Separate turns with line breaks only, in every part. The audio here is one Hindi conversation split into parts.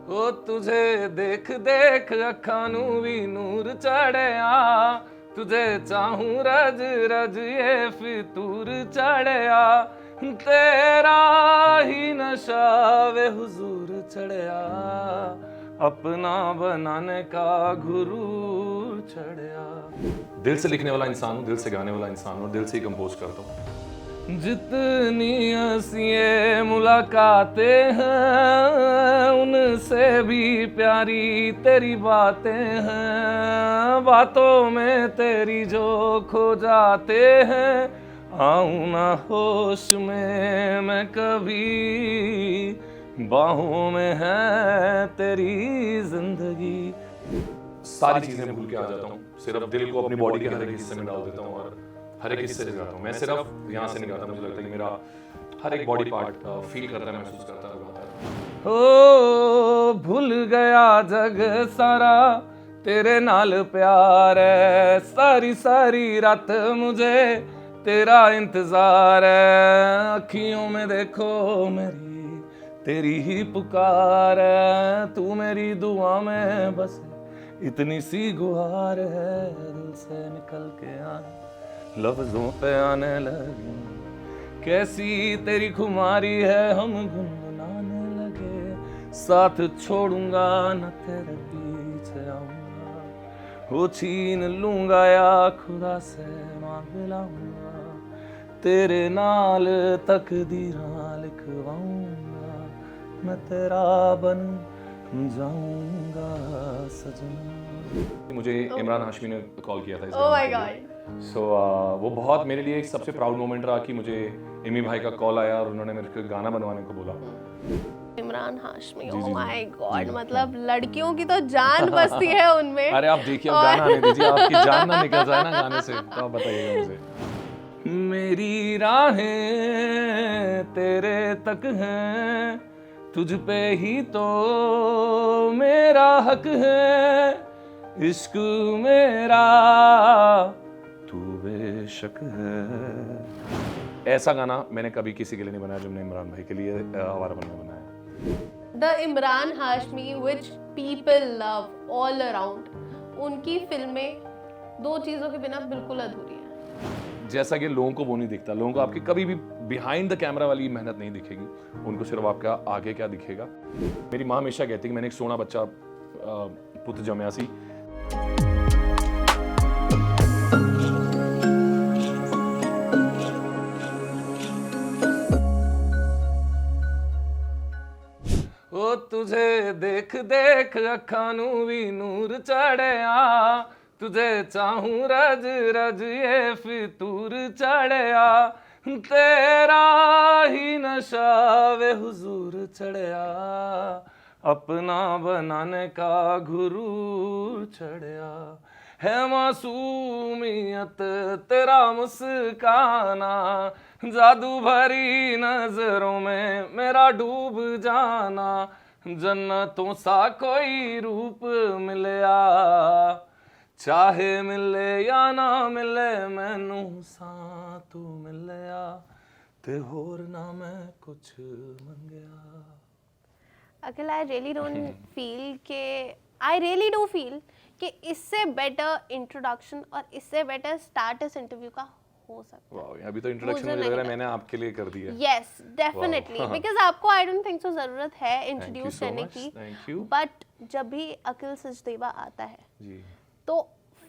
ओ तुझे देख देख अखां नू भी नूर चढ़िया, तुझे चाहूं रज रज ये फितूर चढ़िया, तेरा ही नशा वे हुजूर चढ़िया, अपना बनाने का गुरूर चढ़िया। दिल से लिखने वाला इंसान हूँ, दिल से गाने वाला इंसान हूँ और दिल से ही कंपोज करता हूँ। जितनी हंसिए मुलाकातें हैं, उनसे भी प्यारी तेरी बातें हैं, बातों में तेरी जो खो जाते हैं, आऊं ना होश में मैं कभी, बाहों में है तेरी जिंदगी। सारी चीजें भूल के आ जाता हूँ, सिर्फ दिल को अपनी बॉडी के हर एक हिस्से में डाल देता हूँ और हर एक हिस्से से गाता हूँ। मैं सिर्फ यहाँ से नहीं गाता, मुझे लगता है कि मेरा हर एक बॉडी पार्ट फील करता है, महसूस करता है, गाता है। ओ भूल गया जग सारा तेरे नाल प्यार है, सारी सारी रात मुझे तेरा इंतजार है, अखियों में देखो मेरी तेरी ही पुकार है, तू मेरी दुआ में बस इतनी सी गुहार है, दिल से निकल के आने लफ्जों पे आने लगी, कैसी तेरी खुमारी है हम गुनगुनाने लगे, साथ छोड़ूंगा न तेरे पीछे आऊंगा, वो छीन लूंगा या खुदा से मांग लाऊंगा, तेरे नाल तकदीरां लिखवाऊंगा, मैं तेरा बन जाऊंगा सजना। मुझे इमरान हाशमी ने कॉल किया था इस
Oh my God.
सो वो बहुत मेरे लिए एक सबसे प्राउड मोमेंट रहा कि मुझे इमी भाई का कॉल आया और उन्होंने मेरे को गाना बनवाने को बोला।
इमरान हाशमी,
जी,
oh
ji,
my
ji,
God,
जी,
मतलब लड़कियों की तो जान बसती है उनमें।
अरे आप देखिए, अब गाना आने दीजिए, आपकी जान ना निकल जाए ना गाने से, तो आप बताइएगा मुझे। मेरी राहें तेरे तक हैं, तुझ पे ही तो मेरा हक है, इश्क मेरा तू बेशक है। ऐसा गाना मैंने कभी किसी के लिए नहीं बनाया जो मैंने इमरान भाई के लिए आवारा बन में बनाया।
The Imran Hashmi which people love all around, उनकी फिल्में दो चीजों के बिना बिल्कुल अधूरी हैं।
जैसा कि लोगों को वो नहीं दिखता, लोगों को आपकी कभी भी बिहाइंड द कैमरा वाली मेहनत नहीं दिखेगी, उनको सिर्फ आपका आगे क्या दिखेगा। मेरी माँ हमेशा कहती कि मैंने एक सोना बच्चा पुत जमया सी। ओ तुझे देख देख अखां नू भी नूर चढ़िया, तुझे चाहूं रज रज ये फितूर चढ़िया, तेरा ही नशा वे हुजूर चढ़िया, अपना बनाने का गुरूर चढ़िया, है मासूमियत तेरा मुस्काना, जादू भरी नजरों में मेरा डूब जाना, जन्नतों सा कोई रूप मिलया, चाहे मिले या ना मिले मैनू सा तू मिलया, ते होर ना मैं कुछ मंगया।
Akhil, I really don't I really do feel कि इससे बेटर इंट्रोडक्शन और इससे बेटर स्टार्ट इस इंटरव्यू का हो सकता है।
वाह, अभी तो इंट्रोडक्शन मुझे लग रहा है मैंने आपके लिए कर दिया।
यस डेफिनेटली, बिकॉज आपको आई डोंट थिंक सो जरूरत है इंट्रोड्यूस करने की, बट जब भी अखिल सचदेवा आता है
जी
तो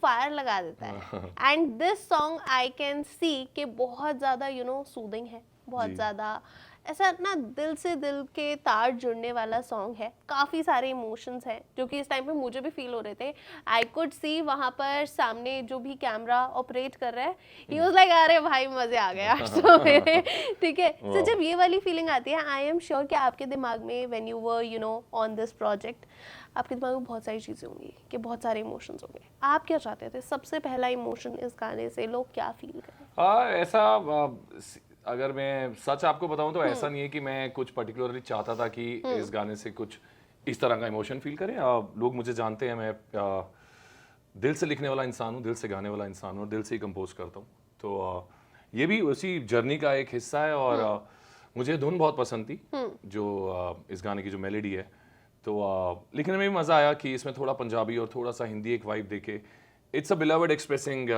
फायर लगा देता है। And this song I can see कि बहुत ज़्यादा सूदिंग है, बहुत ज़्यादा ऐसा ना दिल से दिल के तार जुड़ने वाला सॉन्ग है। काफ़ी सारे इमोशंस हैं जो कि इस टाइम पे मुझे भी फील हो रहे थे। आई कुड सी वहाँ पर सामने जो भी कैमरा ऑपरेट कर रहा है, ही वाज लाइक अरे भाई मज़े आ गए आज तो मेरे, ठीक है। तो जब ये वाली फीलिंग आती है, आई एम श्योर कि आपके दिमाग में when you were on this project, आपके दिमाग में बहुत सारी चीज़ें होंगी कि बहुत सारे इमोशंस होंगे। आप क्या चाहते थे सबसे पहला इमोशन इस गाने से, लोग क्या फील करें?
ऐसा अगर मैं सच आपको बताऊं तो ऐसा नहीं है कि मैं कुछ पर्टिकुलरली चाहता था कि इस गाने से कुछ इस तरह का इमोशन फील करें। लोग मुझे जानते हैं, मैं दिल से लिखने वाला इंसान हूँ, दिल से गाने वाला इंसान हूँ और दिल से ही कंपोज करता हूँ। तो ये भी उसी जर्नी का एक हिस्सा है और मुझे धुन बहुत पसंद थी जो इस गाने की जो मेलोडी है, तो लिखने में भी मज़ा आया कि इसमें थोड़ा पंजाबी और थोड़ा सा हिंदी एक वाइब देके it's a beloved expressing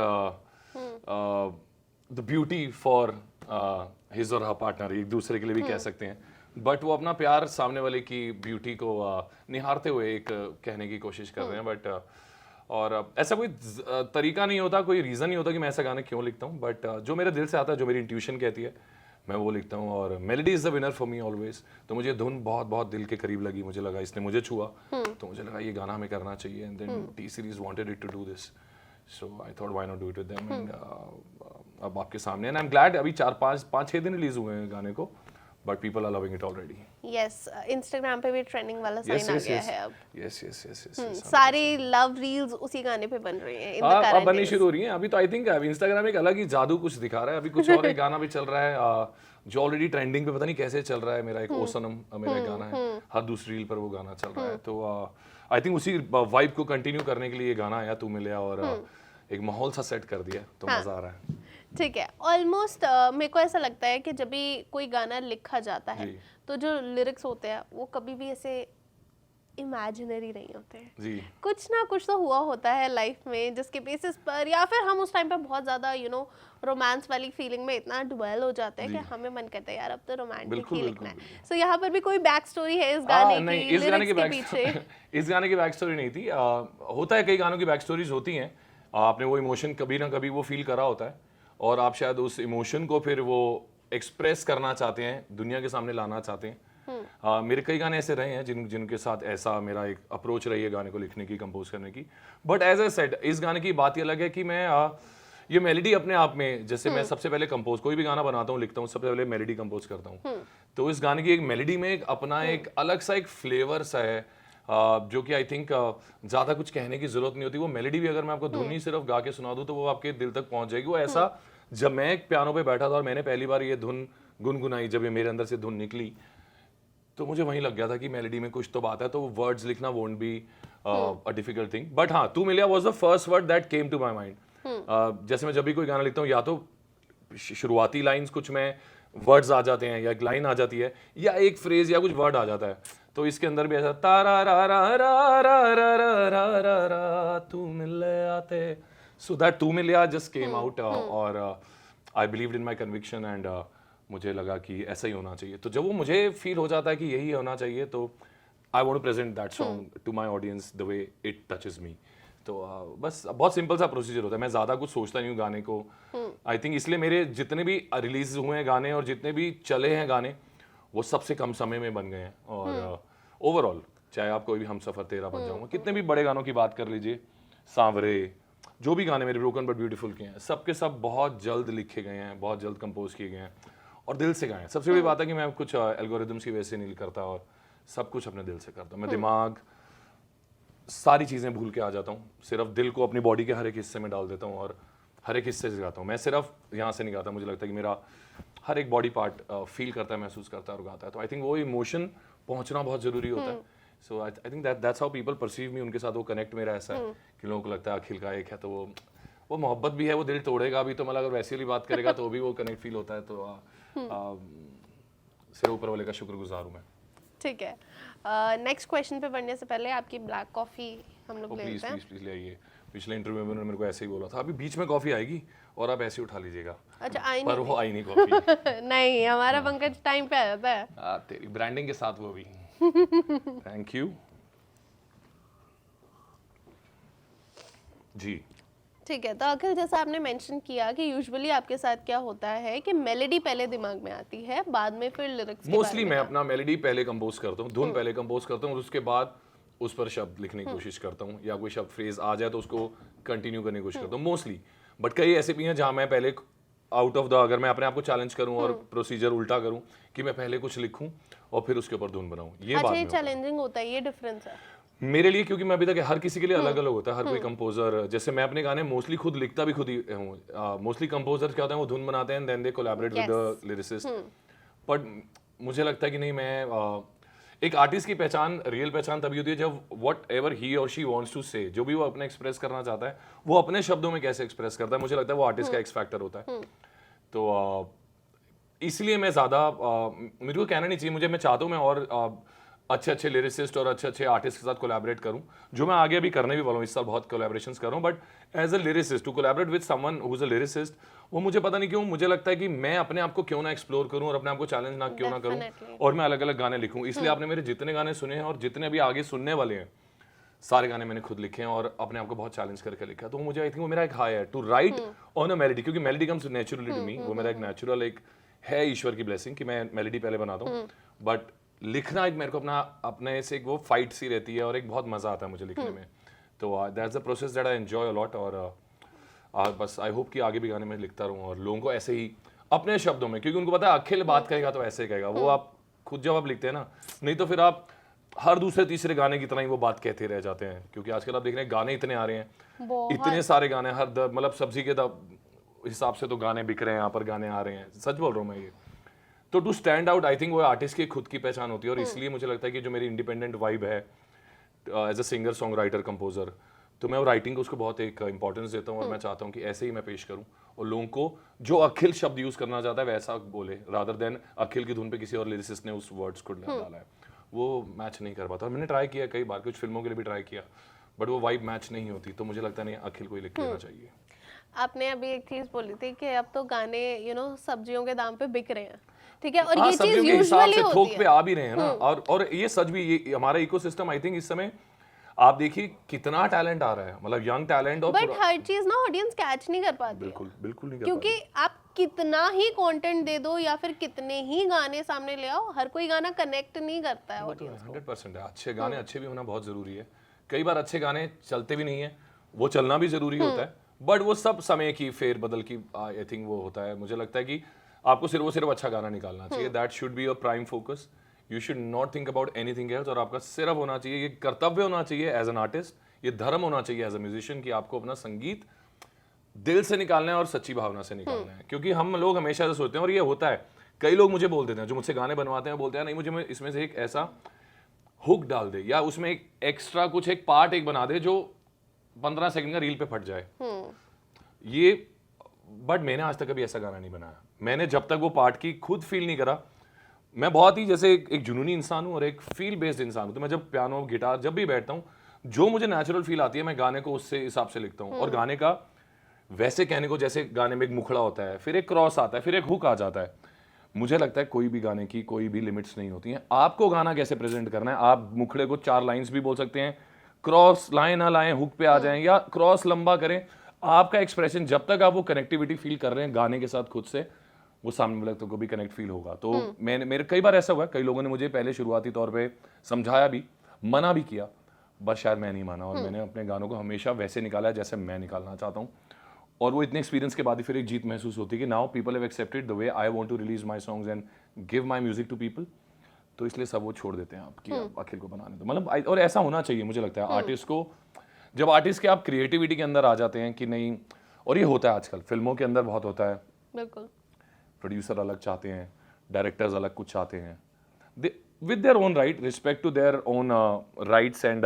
the beauty for his और हर पार्टनर, एक दूसरे के लिए भी कह सकते हैं, बट वो अपना प्यार सामने वाले की ब्यूटी को निहारते हुए एक कहने की कोशिश कर रहे हैं। बट और ऐसा कोई तरीका नहीं होता, कोई रीज़न नहीं होता कि मैं ऐसा गाने क्यों लिखता हूँ, बट जो मेरे दिल से आता है, जो मेरी इंट्यूशन कहती है, मैं वो लिखता हूँ। और melody is the winner for me always. तो मुझे धुन बहुत बहुत दिल के करीब लगी, मुझे लगा इसने मुझे छुआ, तो मुझे लगा ये गाना हमें करना चाहिए। And then T Series wanted it to do this, so I thought why not do it with them. And अब आपके सामने, एंड आई एम ग्लैड अभी 4-5-6 दिन रिलीज हुए हैं गाने को, but people are loving it already.
Yes, Instagram पे भी ट्रेंडिंग वाला साइन आ गया है अब।
यस
सारी लव रील्स उसी गाने पे बन रही हैं इन द
अब
करंट
बननी
डेज।
शुरू हो रही हैं। अभी तो आई थिंक इंस्टाग्राम एक अलग ही जादू कुछ दिखा रहा है। अभी कुछ और एक गाना भी चल रहा है जो ऑलरेडी ट्रेंडिंग पे पता नहीं कैसे चल रहा है। मेरा एक ओ सनम मेरा एक गाना है, हर दूसरी रील पर वो गाना चल रहा है। तो आई थिंक उसी वाइब को कंटिन्यू करने के लिए ये गाना आया, तू मिले, और एक माहौल सा सेट कर दिया, तो मजा आ रहा है।
ठीक है, ऑलमोस्ट मेरे को ऐसा लगता है कि जब भी कोई गाना लिखा जाता है
जी।
तो जो लिरिक्स होते हैं वो कभी भी ऐसे इमेजिनरी नहीं होते हैं।
जी
कुछ ना कुछ तो हुआ होता है लाइफ में जिसके बेसिस पर, या फिर हम उस टाइम पे बहुत ज्यादा रोमांस वाली फीलिंग में इतना डुवेल हो जाते हैं कि हमें मन करता है यार अब तो रोमांटिक
बिल्कुल,
ही
बिल्कुल,
लिखना है। सो यहाँ पर भी कोई बैक स्टोरी है इस गाने
नहीं,
की,
इस गाने की
लिरिक्स के
बैक
पीछे?
इस गाने की बैक स्टोरी नहीं थी। होता है, कई गानों की बैक स्टोरीज होती हैं। आपने वो इमोशन कभी ना कभी वो फील करा होता है, और आप शायद उस इमोशन को फिर वो एक्सप्रेस करना चाहते हैं, दुनिया के सामने लाना चाहते हैं। मेरे कई गाने ऐसे रहे हैं जिनके साथ ऐसा मेरा एक अप्रोच रही है गाने को लिखने की, कंपोज करने की। बट एज ए सेड, इस गाने की बात ही अलग है कि मैं ये मेलोडी अपने आप में, जैसे मैं सबसे पहले कंपोज कोई भी गाना बनाता हूँ, लिखता हूँ, सबसे पहले मेलोडी कंपोज करता हूँ। तो इस गाने की एक मेलोडी में एक अपना एक अलग सा एक फ्लेवर सा है, जो कि आई थिंक ज़्यादा कुछ कहने की जरूरत नहीं होती। वो मेलोडी भी अगर मैं आपको धुन ही सिर्फ गा के सुना दूँ तो वो आपके दिल तक पहुंच जाएगी। वो ऐसा, जब मैं एक पियानो पे बैठा था और मैंने पहली बार ये धुन गुनगुनाई, जब ये मेरे अंदर से धुन निकली, तो मुझे वहीं लग गया था कि मेलोडी में कुछ तो बात है। तो वर्ड्स लिखना won't be a difficult thing, but हाँ, Tu Mileya was the first word that came to my mind. जैसे मैं जब भी कोई गाना लिखता हूँ, या तो शुरुआती लाइंस कुछ में वर्ड्स आ जाते हैं, या एक लाइन आ जाती है, या एक फ्रेज या कुछ वर्ड आ जाता है। तो इसके अंदर भी ऐसा तारा रा रा रा रा रा रा रा रा रा तू मिले आते, सो दैट तू मिलिया जस्ट केम आउट, और आई believed in my conviction, and मुझे लगा कि ऐसा ही होना चाहिए। तो जब वो मुझे फील हो जाता है कि यही होना चाहिए, तो I want to present that song to my audience the way it touches me. तो बस बहुत सिंपल सा प्रोसीजर होता है, मैं ज़्यादा कुछ सोचता नहीं हूँ गाने को। आई थिंक इसलिए मेरे जितने भी रिलीज हुए हैं गाने और जितने भी चले हैं गाने, वो सबसे कम समय में बन गए हैं। और ओवरऑल, चाहे आप कोई भी हम सफ़र तेरा बन जाऊँगा, कितने भी बड़े गानों की बात कर लीजिए, सांवरे, जो भी गाने मेरे ब्रोकन बट ब्यूटीफुल के हैं, सबके सब बहुत जल्द लिखे गए हैं, बहुत जल्द कंपोज किए गए हैं, और दिल से गाए हैं। सबसे बड़ी बात है कि मैं कुछ एल्गोरिदम्स की वजह से नहीं करता, और सब कुछ अपने दिल से करता हूँ। मैं दिमाग, सारी चीज़ें भूल के आ जाता हूँ, सिर्फ दिल को अपनी बॉडी के हर एक हिस्से में डाल देता हूँ, और हर एक हिस्से से गाता हूँ। मैं सिर्फ यहाँ से नहीं गाता, मुझे लगता है कि मेरा हर एक बॉडी पार्ट फील करता है, महसूस करता है और गाता है। तो आई थिंक वो इमोशन पहुँचना बहुत ज़रूरी होता है। So I think that's how people perceive me. उनके साथ वो कनेक्ट मेरा ऐसा है कि लोगों को लगता है अखिल का एक है, तो वो मोहब्बत भी है, वो दिल तोड़ेगा भी, तो मतलब अगर वैसी वाली बात करेगा तो भी वो कनेक्ट फील होता है। तो सिर्फ ऊपर वाले का शुक्रगुजार हूँ मैं।
ठीक है, नेक्स्ट क्वेश्चन पे बढ़ने से पहले आपकी ब्लैक कॉफी हम लोग ले लेते हैं।
प्लीज ले आइए। पिछले इंटरव्यू में उन्होंने मेरे को ऐसे ही बोला था, अभी बीच में कॉफी आएगी और आप ऐसे ही उठा लीजिएगा।
अच्छा, आई
पर वो आई नहीं कॉफी।
नहीं, हमारा पंकज टाइम पे आ जाता है।
तेरी ब्रांडिंग के साथ वो भी। थैंक यू जी।
ठीक है, तो अखिल, जैसा आपने मेंशन किया कि यूजुअली आपके साथ क्या होता है कि मेलोडी पहले दिमाग में आती है, बाद में फिर लिरिक्स के
मोस्टली मैं अपना मेलोडी पहले कंपोज करता हूँ, धुन पहले कंपोज करता हूँ, और उसके बाद उस पर शब्द लिखने की कोशिश करता हूँ, या कोई शब्द फ्रेज आ जाए तो उसको कंटिन्यू करने की कोशिश करता हूँ मोस्टली। बट कई ऐसे भी हैं जहाँ मैं पहले आउट ऑफ द, अगर मैं अपने आप को चैलेंज करूँ और प्रोसीजर उल्टा करूँ कि मैं पहले कुछ लिखूँ और फिर उसके ऊपर धुन बनाऊँ, ये बात
अच्छा, चैलेंजिंग होता है, ये डिफरेंस है
मेरे लिए, क्योंकि मैं अभी तक, हर किसी के लिए अलग अलग होता है, हर कोई कंपोजर, जैसे मैं अपने गाने मोस्टली खुद लिखता भी खुद ही हूँ। मोस्टली कंपोजर क्या होता है, वो धुन बनाते हैं, then they collaborate with the lyricist. But मुझे लगता है कि नहीं, मैं एक आर्टिस्ट की पहचान, रियल पहचान तभी होती है जब व्हाट एवर ही और शी वांट्स टू से, जो भी वो अपने एक्सप्रेस करना चाहता है, वो अपने शब्दों में कैसे एक्सप्रेस करता है, मुझे लगता है वो आर्टिस्ट का एक्स फैक्टर होता है। तो इसलिए मैं ज़्यादा, मेरे को कहना नहीं चाहिए, मैं चाहता हूँ मैं और अच्छे अच्छे लिरिसिस्ट और अच्छे अच्छे आर्टिस्ट के साथ कोलैबोरेट करूं, जो मैं आगे भी करने भी वाला हूं। इस साल बहुत कोलैबोरेशंस कर रहा हूं, but as a lyricist to collaborate with someone who is a lyricist, वो मुझे पता नहीं क्यों मुझे लगता है कि मैं अपने आप को क्यों ना एक्सप्लोर करूं और अपने आप को चैलेंज ना क्यों ना करूं
Definitely.
और मैं अलग अलग गाने लिखूं। इसलिए आपने मेरे जितने गाने सुने हैं और जितने भी आगे सुनने वाले हैं, सारे गाने मैंने खुद लिखे हैं और अपने आप को बहुत चैलेंज करके लिखा है। तो मुझे आई थिंक वो मेरा एक हाई है to write on a melody, क्योंकि melody comes naturally to me. वो मेरा एक नेचुरल एक है ईश्वर की ब्लेसिंग कि मैं मेलोडी पहले बनाता हूँ, बट लिखना एक मेरे को अपने से एक वो फाइट सी रहती है और एक बहुत मजा आता है मुझे लिखने में। तो that's the process that I enjoy a lot. और बस आई होप कि आगे भी गाने में लिखता रहूँ और लोगों को ऐसे ही अपने शब्दों में, क्योंकि उनको पता है अखिल बात करेगा तो ऐसे कहेगा वो। आप खुद जब आप लिखते हैं ना, नहीं तो फिर आप हर दूसरे तीसरे गाने की तरह ही वो बात कहते रह जाते हैं। क्योंकि आजकल आप देख रहे हैं गाने इतने आ रहे हैं, इतने सारे गाने हर मतलब सब्जी के हिसाब से तो गाने बिक रहे हैं, यहाँ पर गाने आ रहे हैं। सच बोल रहा हूँ मैं ये। तो to stand out I think वो आर्टिस्ट की खुद की पहचान होती है। और इसलिए मुझे लगता है कि जो मेरी इंडिपेंडेंट वाइब है as a singer song writer composer, तो मैं वो राइटिंग को उसको बहुत एक इंपॉर्टेंस देता हूँ और मैं चाहता हूँ कि ऐसे ही मैं पेश करूँ और लोगों को जो अखिल शब्द यूज करना चाहता है वैसा बोले, रादर देन अखिल की धुन पे किसी और लिरिसिस्ट ने उस वर्ड्स को डाला है। वो मैच नहीं कर पाता। और मैंने ट्राई किया कई बार, कुछ फिल्मों के लिए भी ट्राई किया, बट वो वाइब मैच नहीं होती। तो मुझे लगता नहीं अखिल को ही लिख लेना चाहिए।
आपने अभी एक चीज बोली थी कि अब तो गाने सब्जियों के दाम पे बिक रहे हैं, ठीक है, और
हाँ,
ये चीज
सब्जियों के हिसाब
यूजुअली
से
होती
थोक
है।
पे आ भी रहे हैं ना। और ये सच भी, ये हमारा इकोसिस्टम आई थिंक इस समय आप देखिए कितना टैलेंट आ रहा है, मतलब यंग टैलेंट। और
बट हर चीज ना ऑडियंस कैच नहीं कर पाती है,
बिल्कुल बिल्कुल नहीं कर
क्योंकि आप कितना ही कंटेंट दे दो या फिर कितने ही गाने सामने ले आओ, हर कोई गाना कनेक्ट नहीं करता है ऑडियंस।
100% है। अच्छे गाने अच्छे भी होना बहुत जरूरी है। कई बार अच्छे गाने चलते भी नहीं है, वो चलना भी जरूरी होता है, बट वो सब समय की फेर बदल की आई थिंक वो होता है। मुझे लगता है कि आपको सिर्फ अच्छा गाना निकालना चाहिए। That should be your prime focus. You should not think about anything else. और आपका सिर्फ होना चाहिए, ये कर्तव्य होना चाहिए एज एन आर्टिस्ट, ये धर्म होना चाहिए एज अ म्यूजिशियन कि आपको अपना संगीत दिल से निकालना है और सच्ची भावना से निकालना है। क्योंकि हम लोग हमेशा से सोचते हैं, और ये होता है, कई लोग मुझे बोल देते हैं जो मुझसे गाने बनवाते हैं, बोलते हैं नहीं मुझे इसमें से एक ऐसा हुक डाल दे या उसमें एक एक्स्ट्रा कुछ एक पार्ट एक बना दे जो 15 सेकंड का रील पे फट जाए। ये बट मैंने आज तक कभी ऐसा गाना नहीं बनाया। मैंने जब तक वो पार्ट की खुद फील नहीं करा, मैं बहुत ही जैसे एक जुनूनी इंसान हूँ और एक फील बेस्ड इंसान हूँ। तो मैं जब पियानो गिटार जब भी बैठता हूँ, जो मुझे नेचुरल फील आती है मैं गाने को उससे हिसाब से लिखता हूँ। और गाने का वैसे कहने को, जैसे गाने में एक मुखड़ा होता है, फिर एक क्रॉस आता है, फिर एक हुक आ जाता है। मुझे लगता है कोई भी गाने की कोई भी लिमिट्स नहीं होती हैं। आपको गाना कैसे प्रेजेंट करना है, आप मुखड़े को 4 लाइंस भी बोल सकते हैं, क्रॉस लाइन ना लाएं, हुक पे आ जाएं या क्रॉस लंबा करें। आपका एक्सप्रेशन, जब तक आप वो कनेक्टिविटी फील कर रहे हैं गाने के साथ खुद से, वो सामने वाले को भी कनेक्ट फील होगा। तो मेरे कई बार ऐसा हुआ, कई लोगों ने मुझे पहले शुरुआती तौर पे समझाया भी, मना भी किया, बस शायद मैं नहीं माना। और मैंने अपने गानों को हमेशा वैसे निकाला है जैसे मैं निकालना चाहता हूँ। और वो इतने एक्सपीरियंस के बाद ही फिर एक जीत महसूस होती है कि now people have accepted the way I want to release my songs and give my music to people. तो इसलिए सब वो छोड़ देते हैं आप कि आप अखिल को बनाने दो। मतलब और ऐसा होना चाहिए मुझे लगता है आर्टिस्ट को। जब आर्टिस्ट के आप क्रिएटिविटी के अंदर आ जाते हैं कि नहीं, और ये होता है आजकल फिल्मों के अंदर बहुत होता है,
बिल्कुल
प्रोड्यूसर अलग चाहते हैं, डायरेक्टर्स अलग कुछ चाहते हैं, with their own right, respect to their own rights and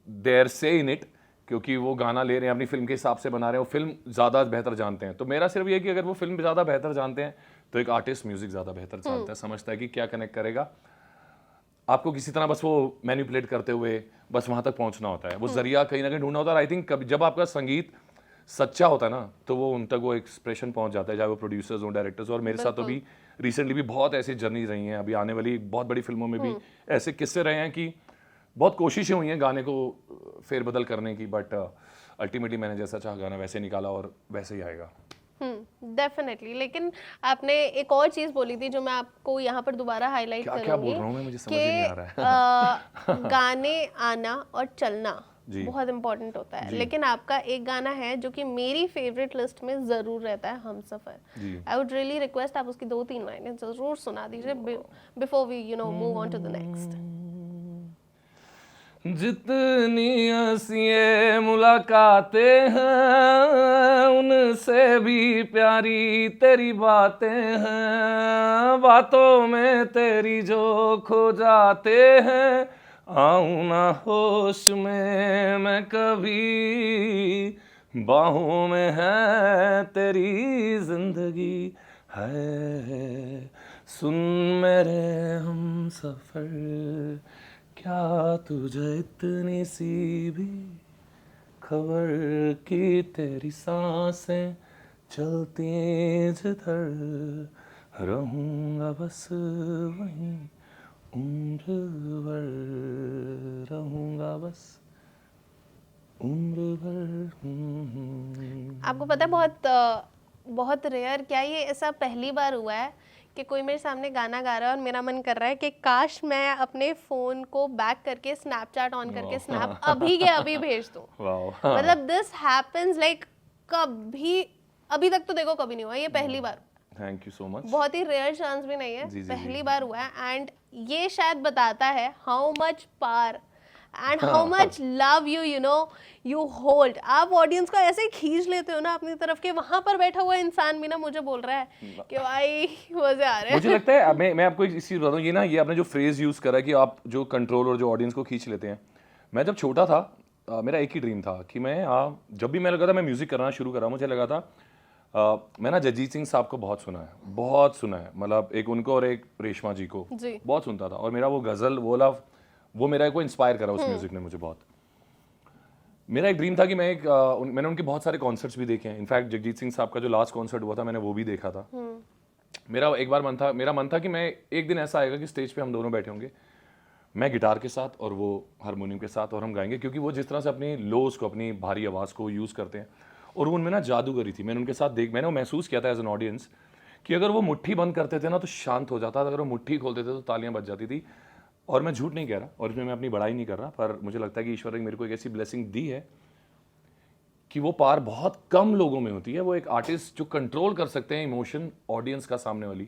their say in it, क्योंकि वो गाना ले रहे हैं अपनी फिल्म के हिसाब से बना रहे हैं, वो फिल्म ज़्यादा बेहतर जानते हैं। तो मेरा सिर्फ ये कि अगर वो फिल्म ज़्यादा बेहतर जानते हैं तो एक आर्टिस्ट म्यूजिक ज़्यादा बेहतर जानता है, समझता है कि क्या कनेक्ट करेगा। आपको किसी तरह बस वो मैनिपुलेट करते हुए बस वहाँ तक पहुँचना होता है, वो जरिया कहीं ना कहीं ढूंढना होता है। आई थिंक जब आपका संगीत सच्चा होता है ना, तो वो उन तक वो एक्सप्रेशन पहुँच जाता है, चाहे वो प्रोड्यूसर्स हो, डायरेक्टर्स हो। और मेरे साथ तो भी रिसेंटली भी बहुत ऐसी जर्नी रही हैं, अभी आने वाली बहुत बड़ी फिल्मों में भी ऐसे किस्से रहे हैं कि बहुत कोशिशें हुई हैं गाने को फेरबदल करने की, बट अल्टीमेटली मैंने जैसा चाहा गाना वैसे निकाला और वैसे ही आएगा।
डेफिनेटली। लेकिन आपने एक और चीज बोली थी जो मैं आपको यहाँ पर दोबारा हाईलाइट करूंगी,
क्या बोल रहा हूँ मैं, मुझे समझ नहीं आ रहा है।
गाने आना और चलना बहुत इंपॉर्टेंट होता है। लेकिन आपका एक गाना है जो कि मेरी फेवरेट लिस्ट में जरूर रहता है, Humsafar. I would really request आप उसकी 2-3 लाइनें जरूर सुना दीजिए before we move on to the next.
जितनी हंसिए मुलाकातें हैं, उनसे भी प्यारी तेरी बातें हैं, बातों में तेरी जो खो जाते हैं, आऊं ना होश में मैं कभी, बाहों में है तेरी जिंदगी है, सुन मेरे हम सफर, क्या तुझे इतनी सी भी खबर कि तेरी सांसें चलती जिधर, रहूंगा बस वहीं उम्र भर, रहूंगा बस उम्र भर।
आपको पता है बहुत रेयर, क्या ये ऐसा पहली बार हुआ है कि कोई मेरे सामने गाना गा रहा है और मेरा मन कर रहा है कि काश मैं अपने फोन को बैक करके स्नैपचैट ऑन करके स्नैप अभी के अभी भेज दूं। मतलब दिस हैपेंस लाइक कभी, अभी तक तो देखो कभी नहीं हुआ, ये पहली बार।
Thank you so much.
बहुत ही रेयर चांस भी नहीं है,
जी, जी,
पहली बार हुआ है। एंड ये शायद बताता है how much power and how much love you know you hold. आप ऑडियंस को ऐसे खींच लेते हो ना अपनी तरफ के, वहां पर बैठा हुआ इंसान भी ना मुझे बोल रहा है कि भाई मजे आ रहे हैं।
मुझे लगता है मैं आपको एक चीज बताऊं, ये ना, ये आपने जो फ्रेज यूज करा कि आप जो कंट्रोल और जो ऑडियंस को खींच लेते हैं, मैं जब छोटा था मेरा एक ही ड्रीम था कि मैं जब भी मैं लगा था मैं म्यूजिक करना शुरू करा, मुझे लगा था मैं ना जगजीत सिंह साहब को बहुत सुना है, मतलब एक उनको और एक रेशमा जी को बहुत सुनता था, और मेरा वो गजल वो लव वो मेरा को इंस्पायर करा उस म्यूजिक ने मुझे बहुत। मेरा एक ड्रीम था कि मैंने उनके बहुत सारे कॉन्सर्ट्स भी देखे हैं। इनफैक्ट जगजीत सिंह साहब का जो लास्ट कॉन्सर्ट हुआ था मैंने वो भी देखा था। मेरा मन था कि मैं एक दिन ऐसा आएगा कि स्टेज पे हम दोनों बैठे होंगे, मैं गिटार के साथ और वो हारमोनियम के साथ, और हम गाएंगे, क्योंकि वो जिस तरह से अपनी लोज को, अपनी भारी आवाज़ को यूज़ करते हैं, और उनमें ना जादूगरी थी। मैंने उनके साथ मैंने वो महसूस किया था एज एन ऑडियंस कि अगर वो मुट्ठी बंद करते थे ना तो शांत हो जाता था, अगर वो मुट्ठी खोलते थे तो तालियां बज जाती थी। और मैं झूठ नहीं कह रहा, और इसमें मैं अपनी बड़ाई नहीं कर रहा, पर मुझे लगता है कि ईश्वर ने मेरे को एक ऐसी ब्लेसिंग दी है कि वो पार बहुत कम लोगों में होती है। वो एक आर्टिस्ट जो कंट्रोल कर सकते हैं इमोशन ऑडियंस का सामने वाली,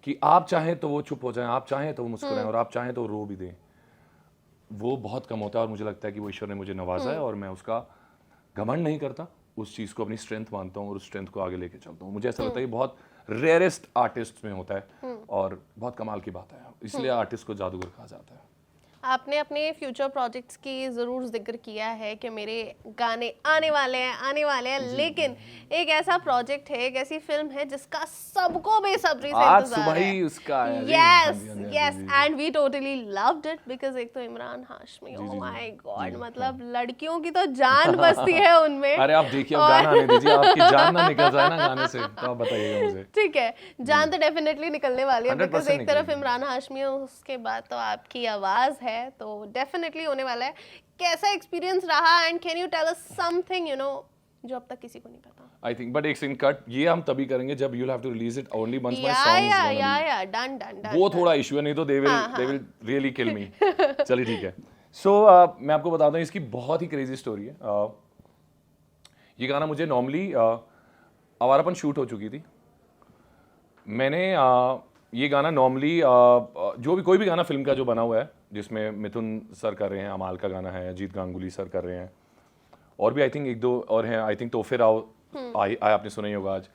कि आप चाहें तो वो चुप हो जाएं, आप चाहें तो वो मुस्कुराएं, और आप चाहें तो वो रो भी दें, वो बहुत कम होता है। और मुझे लगता है कि वो ईश्वर ने मुझे नवाजा है, और मैं उसका घमंड नहीं करता, उस चीज़ को अपनी स्ट्रेंथ मानता हूँ और उस स्ट्रेंथ को आगे लेके चलता हूँ। मुझे ऐसा लगता है कि बहुत रेयरेस्ट आर्टिस्ट में होता है, और बहुत कमाल की बात है, इसलिए आर्टिस्ट को जादूगर कहा जाता है।
आपने अपने फ्यूचर प्रोजेक्ट्स की ज़रूर जिक्र किया है कि मेरे गाने आने वाले हैं, लेकिन एक ऐसा प्रोजेक्ट है, एक ऐसी फिल्म है जिसका सबको बेसब्री से
आज
इंतजार
सुबह
है।
ही उसका है।
Yes and we totally loved it, because एक तो Imran Hashmi, oh my god, मतलब लड़कियों की तो जान बसती है उनमें।
अरे आप देखिए, अब गाना आने दीजिए, आपकी जान ना निकल जाए ना गाने से, तो आप बताइएगा मुझे।
ठीक है, जान तो डेफिनेटली निकलने वाली है, बिकॉज
100%
एक तरफ इमरान हाशमी है, उसके बाद तो आपकी आवाज है, तो डेफिनेटली होने वाला है। कैसा एक्सपीरियंस रहा, and can you tell us something you know जो अब तक किसी को नहीं पता?
आई थिंक बट एक सीन कट ये हम तभी करेंगे जब you will have to release it only once my songs
या डन वो
थोड़ा इशू है, नहीं तो दे विल रियली किल मी। चलिए ठीक है। सो मैं आपको बताता हूँ, इसकी बहुत ही क्रेजी स्टोरी है। ये गाना मुझे नॉर्मली आवारापन शूट हो चुकी थी। मैंने ये गाना नॉर्मली जो भी कोई भी गाना फिल्म का जो बना हुआ है, जिसमें मिथुन सर कर रहे हैं, अमाल का गाना है, अजीत गांगुली सर कर रहे हैं, और भी आई थिंक एक दो और हैं, आई थिंक तोहफे राव आए आपने सुना ही होगा आज।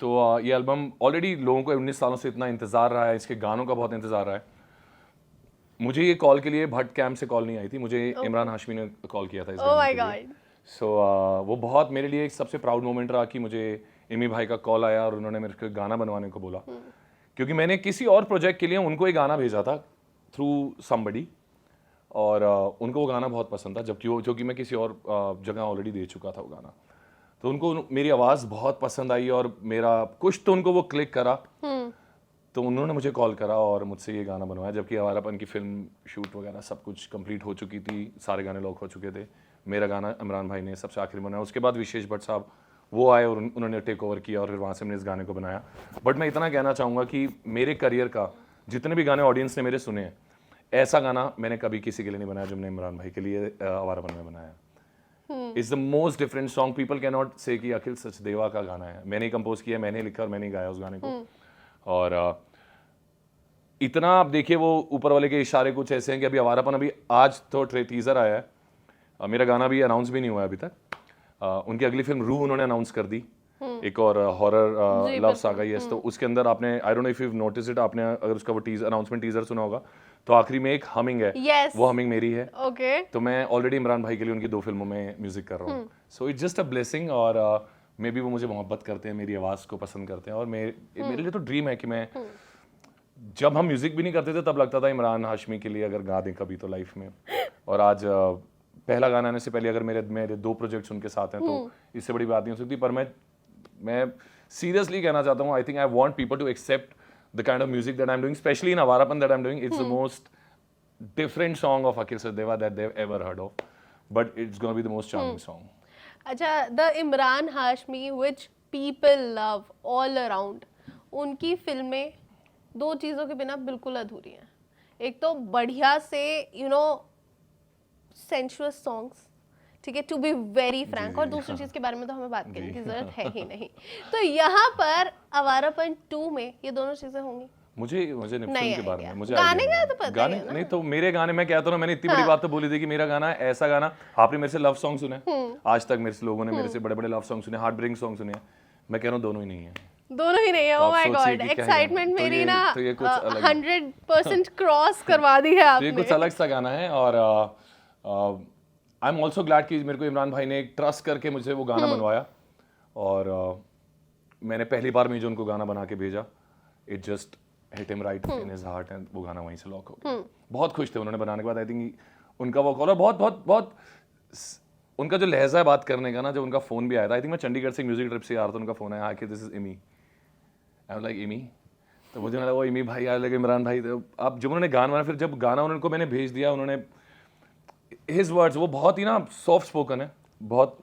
तो ये एल्बम ऑलरेडी लोगों को 19 सालों से इतना इंतज़ार रहा है, इसके गानों का बहुत इंतज़ार रहा है। मुझे ये कॉल के लिए भट्ट कैंप से कॉल नहीं आई थी, मुझे इमरान हाशमी ने कॉल किया था इस गाने के लिए। सो वो बहुत मेरे लिए एक सबसे प्राउड मोमेंट रहा कि मुझे इमी भाई का कॉल आया और उन्होंने मेरे को गाना बनवाने को बोला, क्योंकि मैंने किसी और प्रोजेक्ट के लिए उनको एक गाना भेजा था थ्रू समबडी, और उनको वो गाना बहुत पसंद था, जबकि वो जो कि मैं किसी और जगह ऑलरेडी दे चुका था वो गाना। तो उनको मेरी आवाज़ बहुत पसंद आई, और मेरा कुछ तो उनको वो क्लिक करा, तो उन्होंने मुझे कॉल करा और मुझसे ये गाना बनवाया, जबकि आवारापन की फिल्म शूट वगैरह सब कुछ कंप्लीट हो चुकी थी, सारे गाने लॉक हो चुके थे। मेरा गाना इमरान भाई ने सबसे आखिरी बनाया, उसके बाद विशेष भट्ट साहब वो आए और उन्होंने टेक ओवर किया, और फिर वहाँ से मैंने इस गाने को बनाया। बट मैं इतना कहना चाहूँगा कि मेरे करियर का जितने भी गाने ऑडियंस ने मेरे सुने हैं, ऐसा गाना मैंने कभी किसी के लिए नहीं बनाया जो मैंने इमरान भाई के लिए आवारापन में बनाया। It's the most different song, people can not से कि अखिल सचदेवा का गाना है, मैंने कंपोज किया, मैंने लिखा और मैंने गाया उस गाने को। और इतना आप देखिए, वो ऊपर वाले के इशारे कुछ ऐसे हैं कि अभी आवारापन अभी आज तो टीजर आया है, मेरा गाना भी अनाउंस भी नहीं हुआ है अभी तक। उनकी अगली फिल्म रूह उन्होंने अनाउंस कर दी, एक और हॉरर लव सागा, यस। तो उसके अंदर आपने, आई don't know if you notice it, आपने अगर उसका वो अनाउंसमेंट टीजर सुना होगा, तो आखिरी में एक हमिंग है, वो हमिंग मेरी है। तो मैं ऑलरेडी इमरान भाई के लिए उनकी 2 फिल्मों में म्यूजिक कर रहा हूँ। So it's just a blessing, और मे बी वो मुझे मोहब्बत करते हैं, मेरी आवाज़ को पसंद करते हैं, और मेरे लिए तो ड्रीम है कि मैं जब हम म्यूजिक भी नहीं करते थे तब लगता था इमरान हाशमी के लिए अगर गा दें कभी तो लाइफ में, और आज पहला गाना आने से पहले अगर मेरे 2 प्रोजेक्ट्स उनके साथ हैं तो इससे बड़ी बात नहीं हो सकती। पर मैं सीरियसली कहना चाहता हूँ, I think I want people to accept the kind of music that I am doing, specially in Awarapan that I am doing. It's the most different song of Akhil Sachdeva that they've ever heard of, but it's going to be the most charming song.
अच्छा, the Imran Hashmi which people love all around, उनकी फिल्में 2 चीज़ों के बिना बिल्कुल अधूरी हैं। एक तो बढ़िया से sensuous songs, ठीक है, टू बी वेरी फ्रैंक, और दूसरी चीज़ के बारे में तो हमें बात करने की जरूरत है ही नहीं। तो यहाँ पर आवारापन 2 में ये दोनों चीज़ें होंगी।
मुझे फिल्म के बारे में मुझे
गाने का तो पता है ना?
नहीं तो मेरे गाने, मैं कहता हूँ, मैंने इतनी बड़ी बात तो बोली थी कि मेरा गाना ऐसा गाना, आपने मेरे से लव सॉन्ग सुने, आज तक मेरे से लोगों ने मेरे से बड़े बड़े लव सॉन्ग सुने, हार्ट ब्रेकिंग सॉन्ग सुने, मैं कह रहा हूँ दोनों ही नहीं है।
दोनों ही नहीं है। ओह माय गॉड, एक्साइटमेंट मेरी ना 100% क्रॉस करवा दी है आपने।
ये कुछ अलग सा गाना है, और आई एम ऑल्सो ग्लैड कि मेरे को इमरान भाई ने ट्रस्ट करके मुझे वो गाना बनवाया, और मैंने पहली बार में जो उनको गाना बना के भेजा, it just hit him right in his heart, and वो गाना वहीं से लॉक हो गया। बहुत खुश थे उन्होंने बनाने के बाद। आई थिंक उनका वो कॉल, और बहुत उनका जो लहजा है बात करने का ना, जब उनका फोन भी आया था, आई थिंक मैं चंडीगढ़ से म्यूजिक ट्रिप से आ रहा था, उनका फोन आया कि this is Emmy, I was like Emmy, तो मुझे लगा वो इमी भाई आया, लगे इमरान भाई। तो अब जब उन्होंने गाना बनाया, फिर जब गाना उनको मैंने भेज दिया, उन्होंने हिज वर्ड्स, वो बहुत ही ना सॉफ्ट स्पोकन है, बहुत